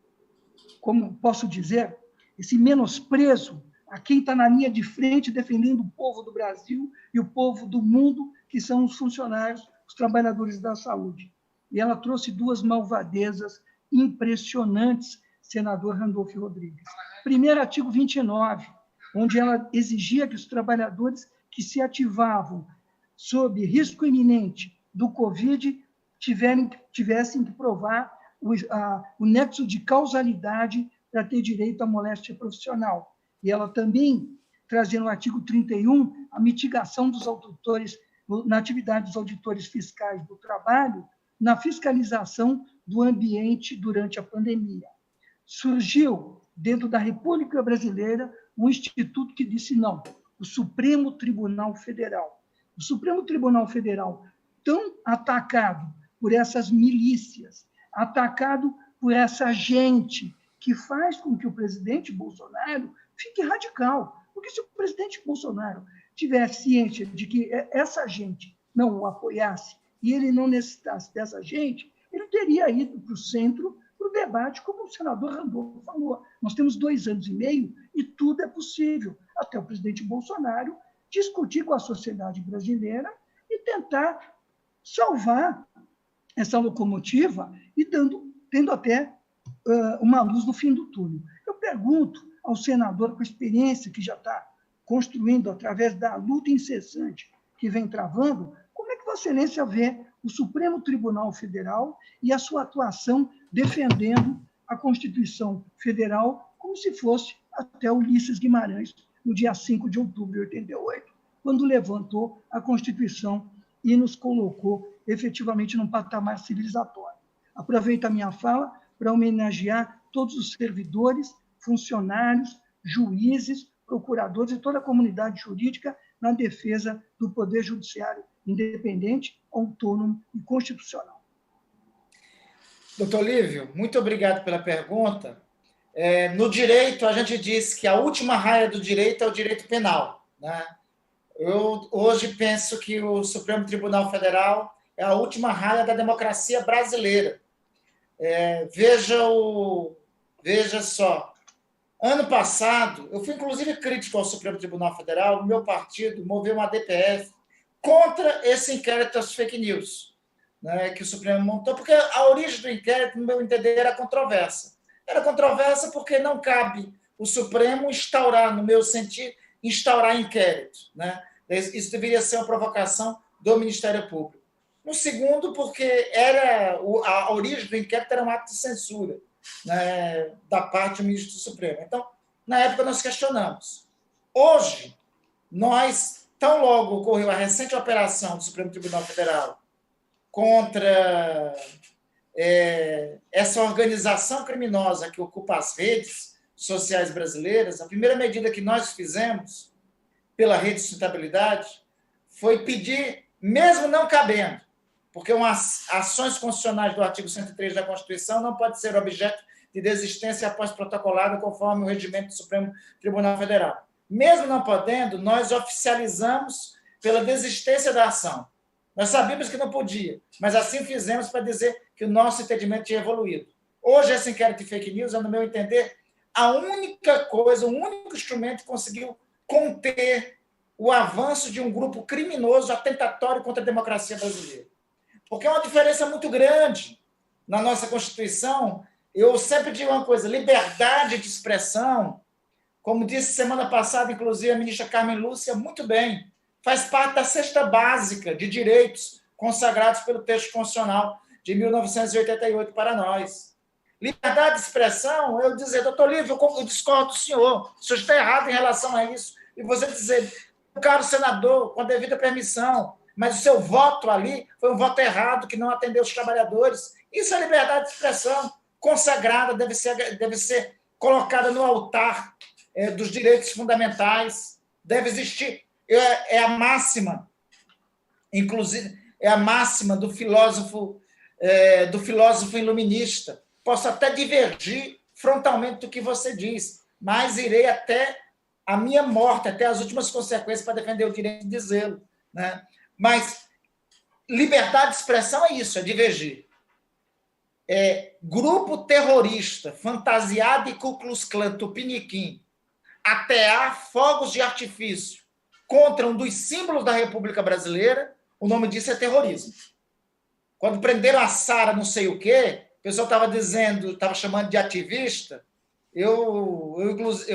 B: como posso dizer, esse menosprezo a quem está na linha de frente defendendo o povo do Brasil e o povo do mundo, que são os funcionários, os trabalhadores da saúde. E ela trouxe 2 malvadezas impressionantes, senador Randolfo Rodrigues. Primeiro, artigo 29, onde ela exigia que os trabalhadores que se ativavam sob risco iminente do Covid tivessem que provar o nexo de causalidade para ter direito à moléstia profissional. E ela também trazia no artigo 31 a mitigação dos auditores, na atividade dos auditores fiscais do trabalho, na fiscalização do ambiente durante a pandemia. Surgiu, dentro da República Brasileira, um instituto que disse não, o Supremo Tribunal Federal. O Supremo Tribunal Federal, tão atacado por essas milícias, atacado por essa gente que faz com que o presidente Bolsonaro fique radical. Porque se o presidente Bolsonaro tivesse ciência de que essa gente não o apoiasse e ele não necessitasse dessa gente, ele teria ido para o centro, para o debate, como o senador Randolfo falou. Nós temos 2 anos e meio e tudo é possível, até o presidente Bolsonaro discutir com a sociedade brasileira e tentar salvar essa locomotiva e tendo até uma luz no fim do túnel. Eu pergunto ao senador, com a experiência que já está construindo através da luta incessante que vem travando, como é que Vossa Excelência vê o Supremo Tribunal Federal e a sua atuação defendendo a Constituição Federal como se fosse até Ulisses Guimarães, no dia 5 de outubro de 88, quando levantou a Constituição e nos colocou efetivamente num patamar civilizatório. Aproveito a minha fala para homenagear todos os servidores, funcionários, juízes, procuradores e toda a comunidade jurídica na defesa do Poder Judiciário independente, autônomo e constitucional.
H: Doutor Lívio, muito obrigado pela pergunta. No direito, a gente diz que a última raia do direito é o direito penal, né? Eu hoje penso que o Supremo Tribunal Federal é a última raia da democracia brasileira. Veja só, ano passado, eu fui inclusive crítico ao Supremo Tribunal Federal, o meu partido moveu uma DPF contra esse inquérito das fake news, né, que o Supremo montou, porque a origem do inquérito, no meu entender, era controversa. Era controversa porque não cabe o Supremo instaurar, no meu sentido, instaurar inquérito, né? Isso deveria ser uma provocação do Ministério Público. No segundo, porque a origem do inquérito era um ato de censura, né, da parte do ministro do Supremo. Então, na época, nós questionamos. Hoje, tão logo ocorreu a recente operação do Supremo Tribunal Federal contra essa organização criminosa que ocupa as redes sociais brasileiras, a primeira medida que nós fizemos pela Rede de Sustentabilidade foi pedir, mesmo não cabendo, porque ações constitucionais do artigo 103 da Constituição não pode ser objeto de desistência após protocolado conforme o regimento do Supremo Tribunal Federal. Mesmo não podendo, nós oficializamos pela desistência da ação. Nós sabíamos que não podia, mas assim fizemos para dizer que o nosso entendimento tinha evoluído. Hoje, esse inquérito de fake news é, no meu entender, a única coisa, o único instrumento que conseguiu conter o avanço de um grupo criminoso atentatório contra a democracia brasileira. Porque é uma diferença muito grande na nossa Constituição. Eu sempre digo uma coisa, liberdade de expressão, como disse semana passada, inclusive, a ministra Carmen Lúcia, muito bem, faz parte da cesta básica de direitos consagrados pelo texto constitucional de 1988 para nós. Liberdade de expressão, eu dizer, doutor Lívio, eu discordo do senhor está errado em relação a isso, e você dizer, caro senador, com a devida permissão, mas o seu voto ali foi um voto errado, que não atendeu os trabalhadores. Isso é liberdade de expressão consagrada, deve ser colocada no altar dos direitos fundamentais, deve existir. É a máxima, inclusive, é a máxima do filósofo iluminista. Posso até divergir frontalmente do que você diz, mas irei até a minha morte, até as últimas consequências para defender o direito de dizê-lo, né? Mas liberdade de expressão é isso, é divergir. Grupo terrorista fantasiado de Ku Klux Klan Tupiniquim atear fogos de artifício contra um dos símbolos da República Brasileira, o nome disso é terrorismo. Quando prenderam a Sara não sei o quê, o pessoal estava chamando de ativista, eu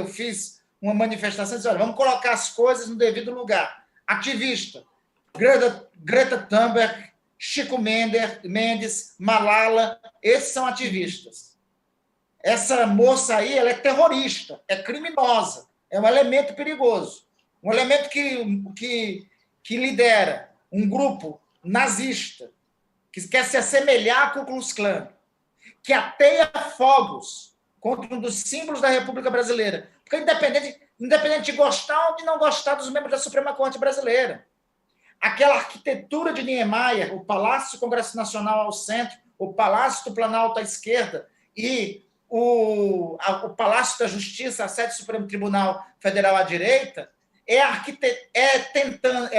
H: fiz uma manifestação dizendo, olha, vamos colocar as coisas no devido lugar. Ativista, Greta Thunberg, Chico Mendes, Malala, esses são ativistas. Essa moça aí, ela é terrorista, é criminosa, é um elemento perigoso, um elemento que lidera um grupo nazista, que quer se assemelhar a Ku Klux Klan, que ateia fogos contra um dos símbolos da República Brasileira, porque independente de gostar ou de não gostar dos membros da Suprema Corte Brasileira, aquela arquitetura de Niemeyer, o Palácio do Congresso Nacional ao centro, o Palácio do Planalto à esquerda e o Palácio da Justiça, a sede do Supremo Tribunal Federal à direita,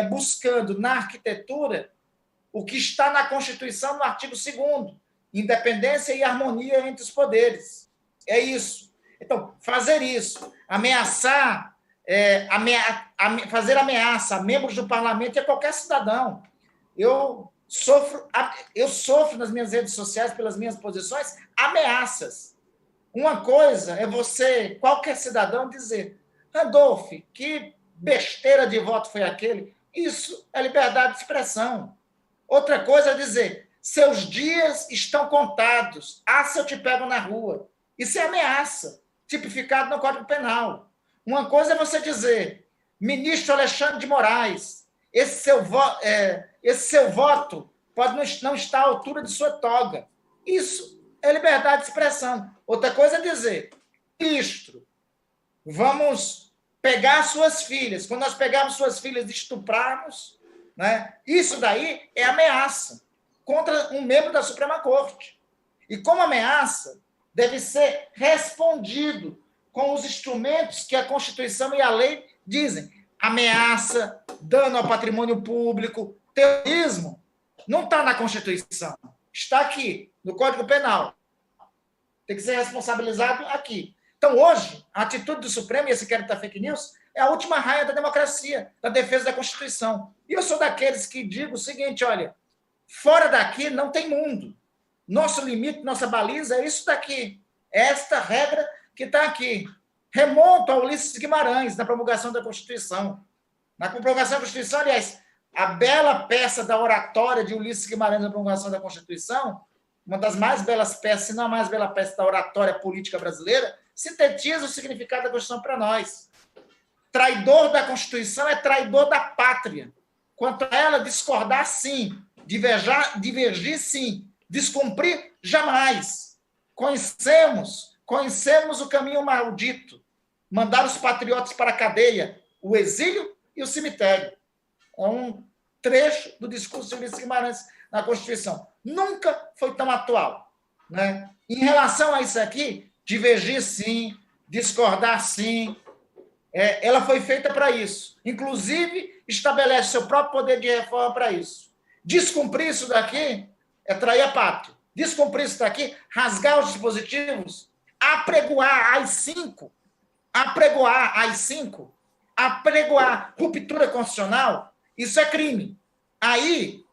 H: buscando na arquitetura o que está na Constituição no artigo 2º, independência e harmonia entre os poderes. É isso. Então, fazer isso, fazer ameaça a membros do parlamento e a qualquer cidadão. Eu sofro nas minhas redes sociais, pelas minhas posições, ameaças. Uma coisa é qualquer cidadão, dizer, Randolph, que besteira de voto foi aquele? Isso é liberdade de expressão. Outra coisa é dizer, seus dias estão contados. Se eu te pego na rua. Isso é ameaça, tipificado no Código Penal. Uma coisa é você dizer, ministro Alexandre de Moraes, esse seu voto pode não estar à altura de sua toga. Isso é liberdade de expressão. Outra coisa é dizer, ministro, vamos pegar suas filhas. Quando nós pegarmos suas filhas e estuprarmos, né, isso daí é ameaça contra um membro da Suprema Corte. E como ameaça, deve ser respondido com os instrumentos que a Constituição e a lei dizem. Ameaça, dano ao patrimônio público, terrorismo, não está na Constituição. Está aqui, no Código Penal. Tem que ser responsabilizado aqui. Então, hoje, a atitude do Supremo, e esse inquérito da fake news, é a última raia da democracia, da defesa da Constituição. E eu sou daqueles que digo o seguinte, olha, fora daqui não tem mundo. Nosso limite, nossa baliza é isso daqui. É esta regra que está aqui. Remonto a Ulisses Guimarães, na promulgação da Constituição. Na promulgação da Constituição, aliás, a bela peça da oratória de Ulisses Guimarães na promulgação da Constituição, uma das mais belas peças, se não a mais bela peça da oratória política brasileira, sintetiza o significado da Constituição para nós. Traidor da Constituição é traidor da pátria. Quanto a ela, discordar, sim. Divergir, sim. Descumprir, jamais. Conhecemos o caminho maldito. Mandar os patriotas para a cadeia, o exílio e o cemitério. É um trecho do discurso de Ulisses Guimarães na Constituição. Nunca foi tão atual, né? Em relação a isso aqui, divergir, sim. Discordar, sim. Ela foi feita para isso. Inclusive, estabelece seu próprio poder de reforma para isso. Descumprir isso daqui é trair a pátria. Descumprir isso daqui, rasgar os dispositivos, apregoar AI-5, apregoar ruptura constitucional, isso é crime. Aí,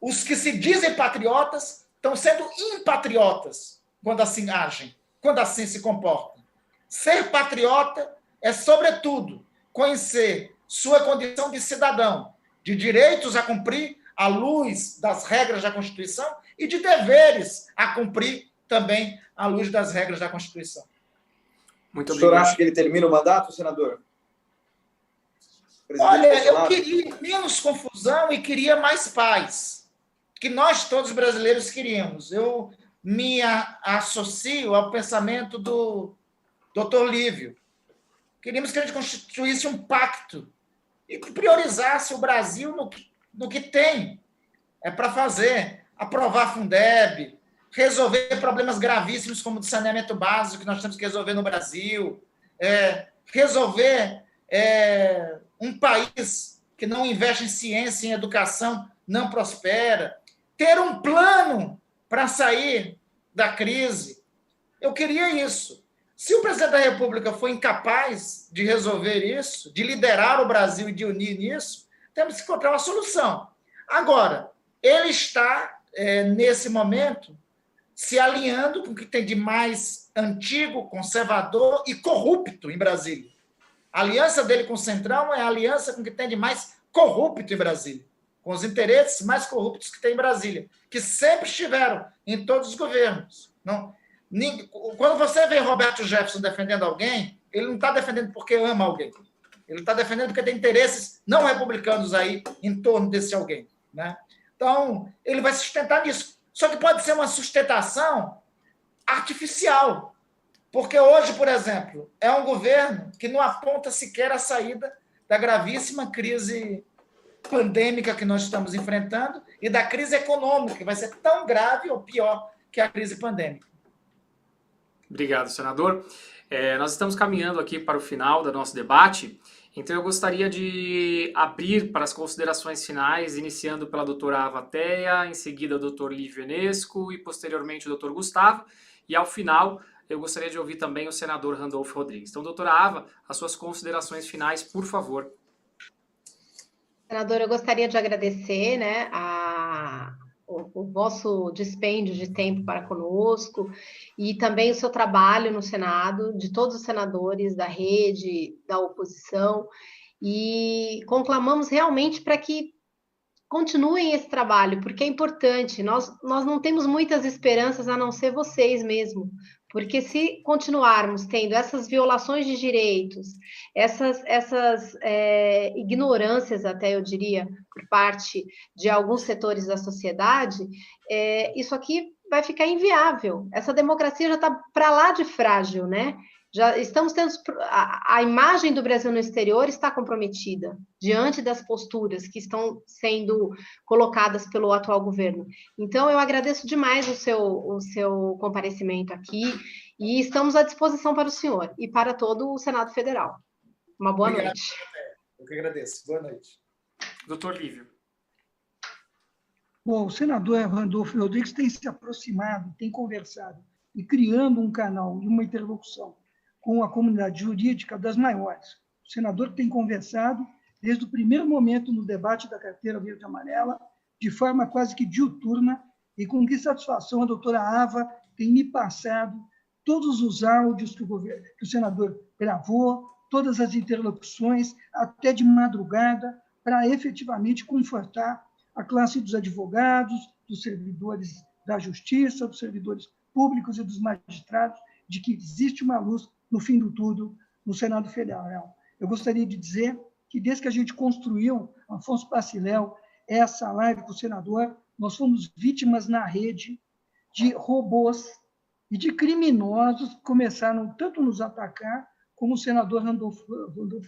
H: os que se dizem patriotas estão sendo impatriotas quando assim agem, quando assim se comportam. Ser patriota é, sobretudo, conhecer sua condição de cidadão, de direitos a cumprir à luz das regras da Constituição e de deveres a cumprir também à luz das regras da Constituição.
J: Muito obrigado. O senhor acha que ele termina o mandato, senador?
H: Olha, eu queria menos confusão e queria mais paz, que nós todos brasileiros queríamos. Eu me associo ao pensamento do Dr. Lívio. Queríamos que a gente constituísse um pacto e que priorizasse o Brasil no que tem para fazer. Aprovar a Fundeb, resolver problemas gravíssimos como o de saneamento básico que nós temos que resolver no Brasil, resolver um país que não investe em ciência e em educação não prospera, ter um plano para sair da crise. Eu queria isso. Se o presidente da República for incapaz de resolver isso, de liderar o Brasil e de unir nisso, temos que encontrar uma solução. Agora, ele está, nesse momento, se alinhando com o que tem de mais antigo, conservador e corrupto em Brasília. A aliança dele com o Centrão é a aliança com o que tem de mais corrupto em Brasília, com os interesses mais corruptos que tem em Brasília, que sempre estiveram em todos os governos. Quando você vê Roberto Jefferson defendendo alguém, ele não está defendendo porque ama alguém. Ele está defendendo porque tem interesses não republicanos aí em torno desse alguém, né? Então, ele vai sustentar nisso. Só que pode ser uma sustentação artificial. Porque hoje, por exemplo, é um governo que não aponta sequer a saída da gravíssima crise pandêmica que nós estamos enfrentando e da crise econômica, que vai ser tão grave ou pior que a crise pandêmica.
A: Obrigado, senador. Nós estamos caminhando aqui para o final do nosso debate, então eu gostaria de abrir para as considerações finais, iniciando pela doutora Ava Teia, em seguida o doutor Lívio Enesco e posteriormente o doutor Gustavo, e ao final eu gostaria de ouvir também o senador Randolfo Rodrigues. Então, doutora Ava, as suas considerações finais, por favor.
I: Senador, eu gostaria de agradecer, né, o vosso dispêndio de tempo para conosco e também o seu trabalho no Senado, de todos os senadores da rede, da oposição, e conclamamos realmente para que continuem esse trabalho, porque é importante. Nós não temos muitas esperanças a não ser vocês mesmo, porque se continuarmos tendo essas violações de direitos, essas ignorâncias, até eu diria, por parte de alguns setores da sociedade, isso aqui vai ficar inviável. Essa democracia já está para lá de frágil, né? Já estamos tendo a imagem do Brasil no exterior está comprometida diante das posturas que estão sendo colocadas pelo atual governo. Então, eu agradeço demais o seu comparecimento aqui e estamos à disposição para o senhor e para todo o Senado Federal. Uma boa noite.
H: Eu que agradeço. Boa noite.
A: Doutor Lívio.
B: Bom, o senador Randolfo Rodrigues tem se aproximado, tem conversado e criando um canal e uma interlocução com a comunidade jurídica das maiores. O senador tem conversado desde o primeiro momento no debate da carteira verde e amarela, de forma quase que diuturna, e com que satisfação a doutora Ava tem me passado todos os áudios que o senador gravou, todas as interlocuções, até de madrugada, para efetivamente confortar a classe dos advogados, dos servidores da justiça, dos servidores públicos e dos magistrados, de que existe uma luz no fim do túnel no Senado Federal. Eu gostaria de dizer que, desde que a gente construiu, Afonso Paciléu, essa live com o senador, nós fomos vítimas na rede de robôs e de criminosos que começaram tanto a nos atacar como o senador Randolfo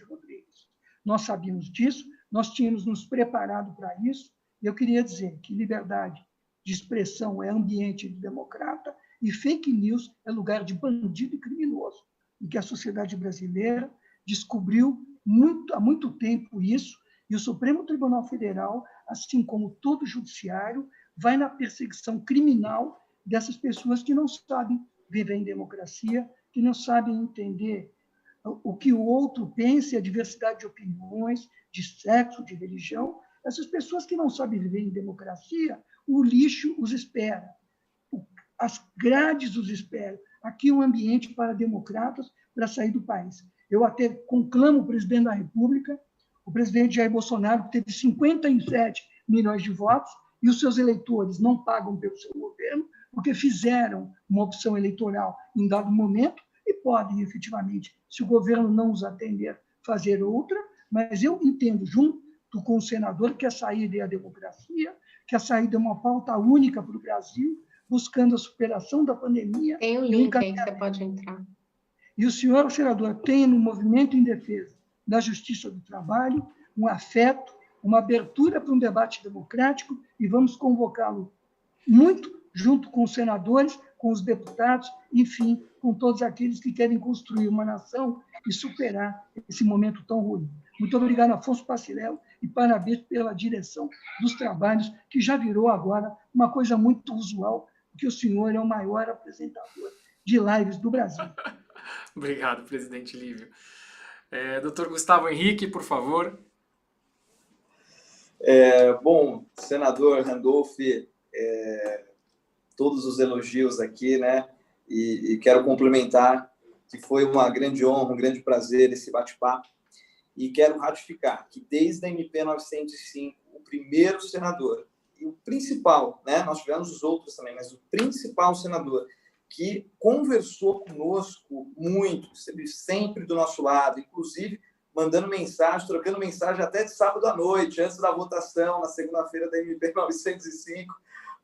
B: Rodrigues. Nós sabíamos disso, nós tínhamos nos preparado para isso, e eu queria dizer que liberdade de expressão é ambiente democrata e fake news é lugar de bandido e criminoso, e que a sociedade brasileira descobriu há muito tempo isso, e o Supremo Tribunal Federal, assim como todo o judiciário, vai na perseguição criminal dessas pessoas que não sabem viver em democracia, que não sabem entender o que o outro pensa, a diversidade de opiniões, de sexo, de religião. Essas pessoas que não sabem viver em democracia, o lixo os espera, as grades os esperam. Aqui é um ambiente para democratas para sair do país. Eu até conclamo o presidente da República, o presidente Jair Bolsonaro, que teve 57 milhões de votos, e os seus eleitores não pagam pelo seu governo, porque fizeram uma opção eleitoral em dado momento e podem, efetivamente, se o governo não os atender, fazer outra, mas eu entendo, junto com o senador, que a saída é a democracia, que a saída é uma pauta única para o Brasil, buscando a superação da pandemia.
I: Tem um link aí que você pode entrar.
B: E o senhor, senador, tem no Movimento em Defesa da Justiça do Trabalho um afeto, uma abertura para um debate democrático, e vamos convocá-lo muito junto com os senadores, com os deputados, enfim, com todos aqueles que querem construir uma nação e superar esse momento tão ruim. Muito obrigado, Afonso Paciléu, e parabéns pela direção dos trabalhos, que já virou agora uma coisa muito usual, porque o senhor é o maior apresentador de lives do Brasil.
A: Obrigado, presidente Lívio. Doutor Gustavo Henrique, por favor.
J: Bom, senador Randolph, todos os elogios aqui, né? E quero complementar que foi uma grande honra, um grande prazer esse bate-papo. E quero ratificar que, desde a MP 905, o primeiro senador, e o principal, né? Nós tivemos os outros também, mas o principal senador que conversou conosco muito, esteve sempre do nosso lado, inclusive mandando mensagem, trocando mensagem até de sábado à noite, antes da votação, na segunda-feira da MP 905,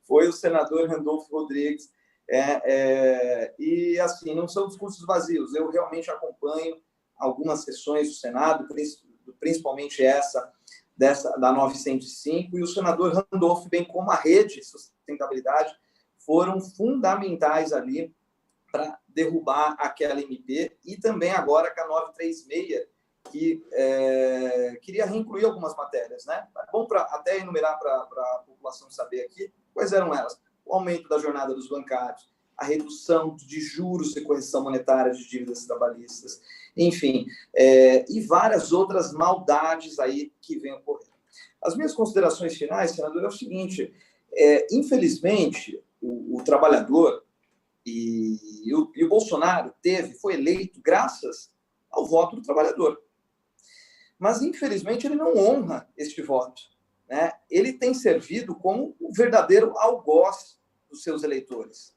J: foi o senador Randolfo Rodrigues. E, assim, não são discursos vazios. Eu realmente acompanho algumas sessões do Senado, principalmente essa da 905, e o senador Randolph, bem como a rede de sustentabilidade, foram fundamentais ali para derrubar aquela MP, e também agora com a 936, que queria reincluir algumas matérias, né? É bom para até enumerar para a população saber aqui quais eram elas. O aumento da jornada dos bancários, a redução de juros e correção monetária de dívidas trabalhistas, enfim, e várias outras maldades aí que vêm ocorrendo. As minhas considerações finais, senador, é o seguinte: infelizmente, o trabalhador e o Bolsonaro foi eleito graças ao voto do trabalhador. Mas, infelizmente, ele não honra este voto, né? Ele tem servido como o verdadeiro algoz dos seus eleitores,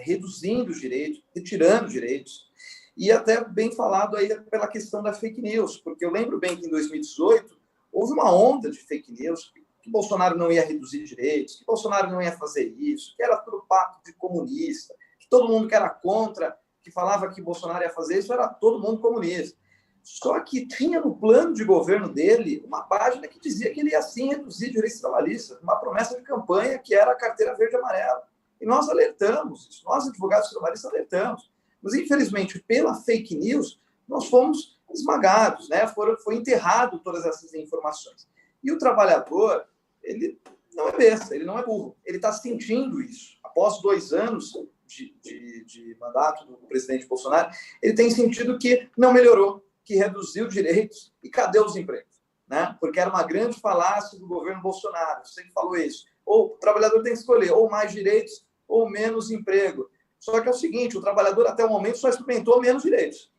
J: reduzindo os direitos, retirando direitos, e até bem falado aí pela questão da fake news, porque eu lembro bem que em 2018 houve uma onda de fake news, que Bolsonaro não ia reduzir direitos, que Bolsonaro não ia fazer isso, que era tudo papo de comunista, que todo mundo que era contra, que falava que Bolsonaro ia fazer isso, era todo mundo comunista. Só que tinha no plano de governo dele uma página que dizia que ele ia sim reduzir direitos trabalhistas, uma promessa de campanha que era a carteira verde e amarela. E nós alertamos isso, nós advogados trabalhistas alertamos. Mas, infelizmente, pela fake news, nós fomos esmagados, né? Foi enterrado todas essas informações. E o trabalhador, ele não é besta, ele não é burro, ele está sentindo isso. Após 2 anos de mandato do presidente Bolsonaro, ele tem sentido que não melhorou, que reduziu direitos, e cadê os empregos? Né? Porque era uma grande falácia do governo Bolsonaro, você que falou isso. Ou o trabalhador tem que escolher ou mais direitos ou menos emprego. Só que é o seguinte, o trabalhador até o momento só experimentou menos direitos.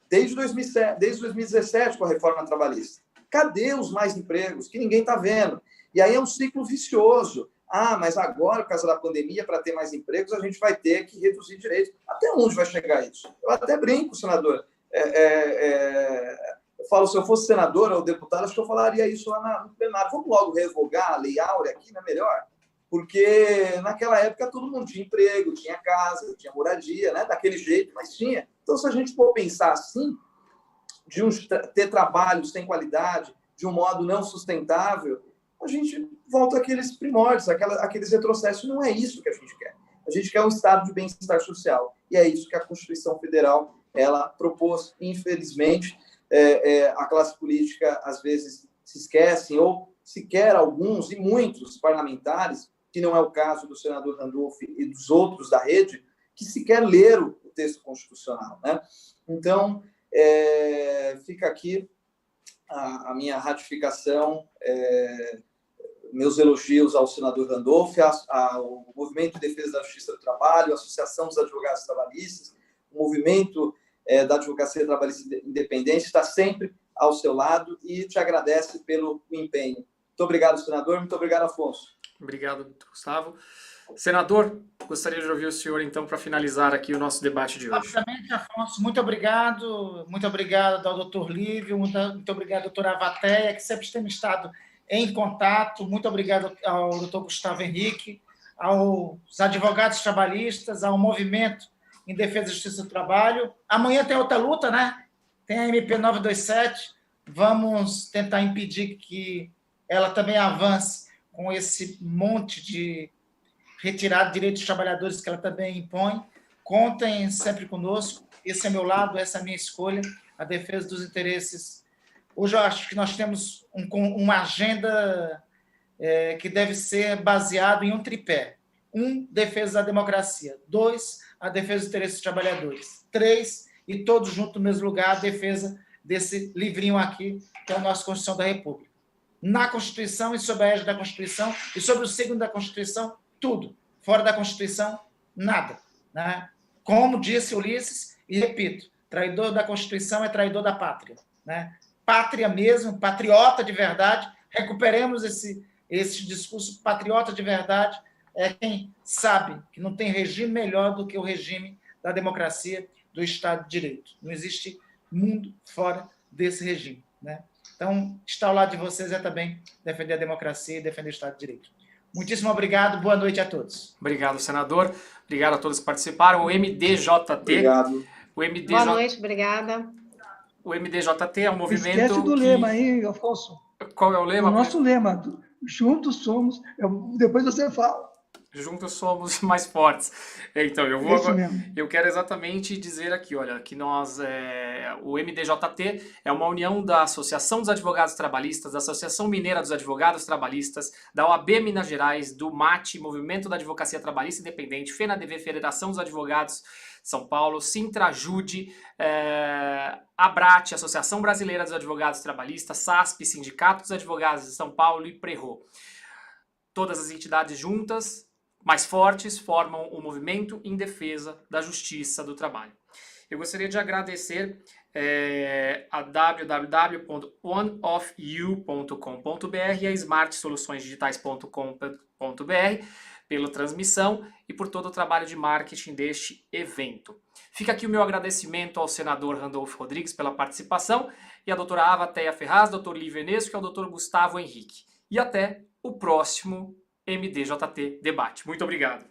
J: Desde 2017, com a reforma trabalhista. Cadê os mais empregos? Que ninguém está vendo. E aí é um ciclo vicioso. Mas agora, por causa da pandemia, para ter mais empregos, a gente vai ter que reduzir direitos. Até onde vai chegar isso? Eu até brinco, senador. Eu falo, se eu fosse senador ou deputado, acho que eu falaria isso lá no plenário. Vamos logo revogar a Lei Áurea aqui, não é melhor? Porque naquela época todo mundo tinha emprego, tinha casa, tinha moradia, né? Daquele jeito, mas tinha. Então, se a gente for pensar assim, de ter trabalho sem qualidade, de um modo não sustentável, a gente volta àqueles primórdios, aqueles retrocessos. Não é isso que a gente quer. A gente quer um estado de bem-estar social. E é isso que a Constituição Federal ela propôs. Infelizmente, a classe política, às vezes, se esquece, ou sequer alguns, e muitos parlamentares, que não é o caso do senador Randolph e dos outros da rede, que sequer leram o texto constitucional, né? Então, fica aqui a minha ratificação, meus elogios ao senador Randolph, ao Movimento de Defesa da Justiça do Trabalho, à Associação dos Advogados Trabalhistas, o Movimento da Advocacia Trabalhista Independente está sempre ao seu lado e te agradece pelo empenho. Muito obrigado, senador. Muito obrigado, Afonso.
A: Obrigado, Gustavo. Senador, gostaria de ouvir o senhor, então, para finalizar aqui o nosso debate de hoje.
H: Rapidamente, Afonso, muito obrigado ao doutor Lívio, muito obrigado, doutora Avatéia, que sempre tem estado em contato, muito obrigado ao doutor Gustavo Henrique, aos advogados trabalhistas, ao Movimento em Defesa da Justiça do Trabalho. Amanhã tem outra luta, né? Tem a MP 927, vamos tentar impedir que ela também avance com esse monte de retirada de direitos dos trabalhadores que ela também impõe. Contem sempre conosco, esse é meu lado, essa é a minha escolha, a defesa dos interesses. Hoje eu acho que nós temos uma agenda que deve ser baseada em um tripé. 1, defesa da democracia. 2, a defesa dos interesses dos trabalhadores. 3, e todos juntos no mesmo lugar, a defesa desse livrinho aqui, que é a nossa Constituição da República. Na Constituição e sob a égide da Constituição, e sobre o signo da Constituição, tudo. Fora da Constituição, nada. Né? Como disse Ulisses, e repito, traidor da Constituição é traidor da pátria. Né? Pátria mesmo, patriota de verdade, recuperemos esse discurso patriota de verdade, é quem sabe que não tem regime melhor do que o regime da democracia, do Estado de Direito. Não existe mundo fora desse regime. Né? Então, estar ao lado de vocês é também defender a democracia e defender o Estado de Direito. Muitíssimo obrigado, boa noite a todos.
A: Obrigado, senador. Obrigado a todos que participaram. O MDJT...
J: Obrigado.
I: Boa noite, obrigada.
A: O MDJT é um movimento...
B: Esquece do lema aí, Afonso.
A: Qual é o lema?
B: O nosso lema, juntos somos... Depois você fala.
A: Juntos somos mais fortes. Então, eu quero exatamente dizer aqui, olha, que nós, o MDJT é uma união da Associação dos Advogados Trabalhistas, da Associação Mineira dos Advogados Trabalhistas, da OAB Minas Gerais, do MAT, Movimento da Advocacia Trabalhista Independente, FENADV, Federação dos Advogados São Paulo, Sintrajude, ABRAT, Associação Brasileira dos Advogados Trabalhistas, SASP, Sindicato dos Advogados de São Paulo e PRERRO. Todas as entidades juntas, mais fortes, formam o Movimento em Defesa da Justiça do Trabalho. Eu gostaria de agradecer a www.oneofyou.com.br e a smartsoluçõesdigitais.com.br pela transmissão e por todo o trabalho de marketing deste evento. Fica aqui o meu agradecimento ao senador Randolph Rodrigues pela participação e à doutora Avatéia Ferraz, doutor Lívio Enesco e ao doutor Gustavo Henrique. E até o próximo MDJT Debate. Muito obrigado.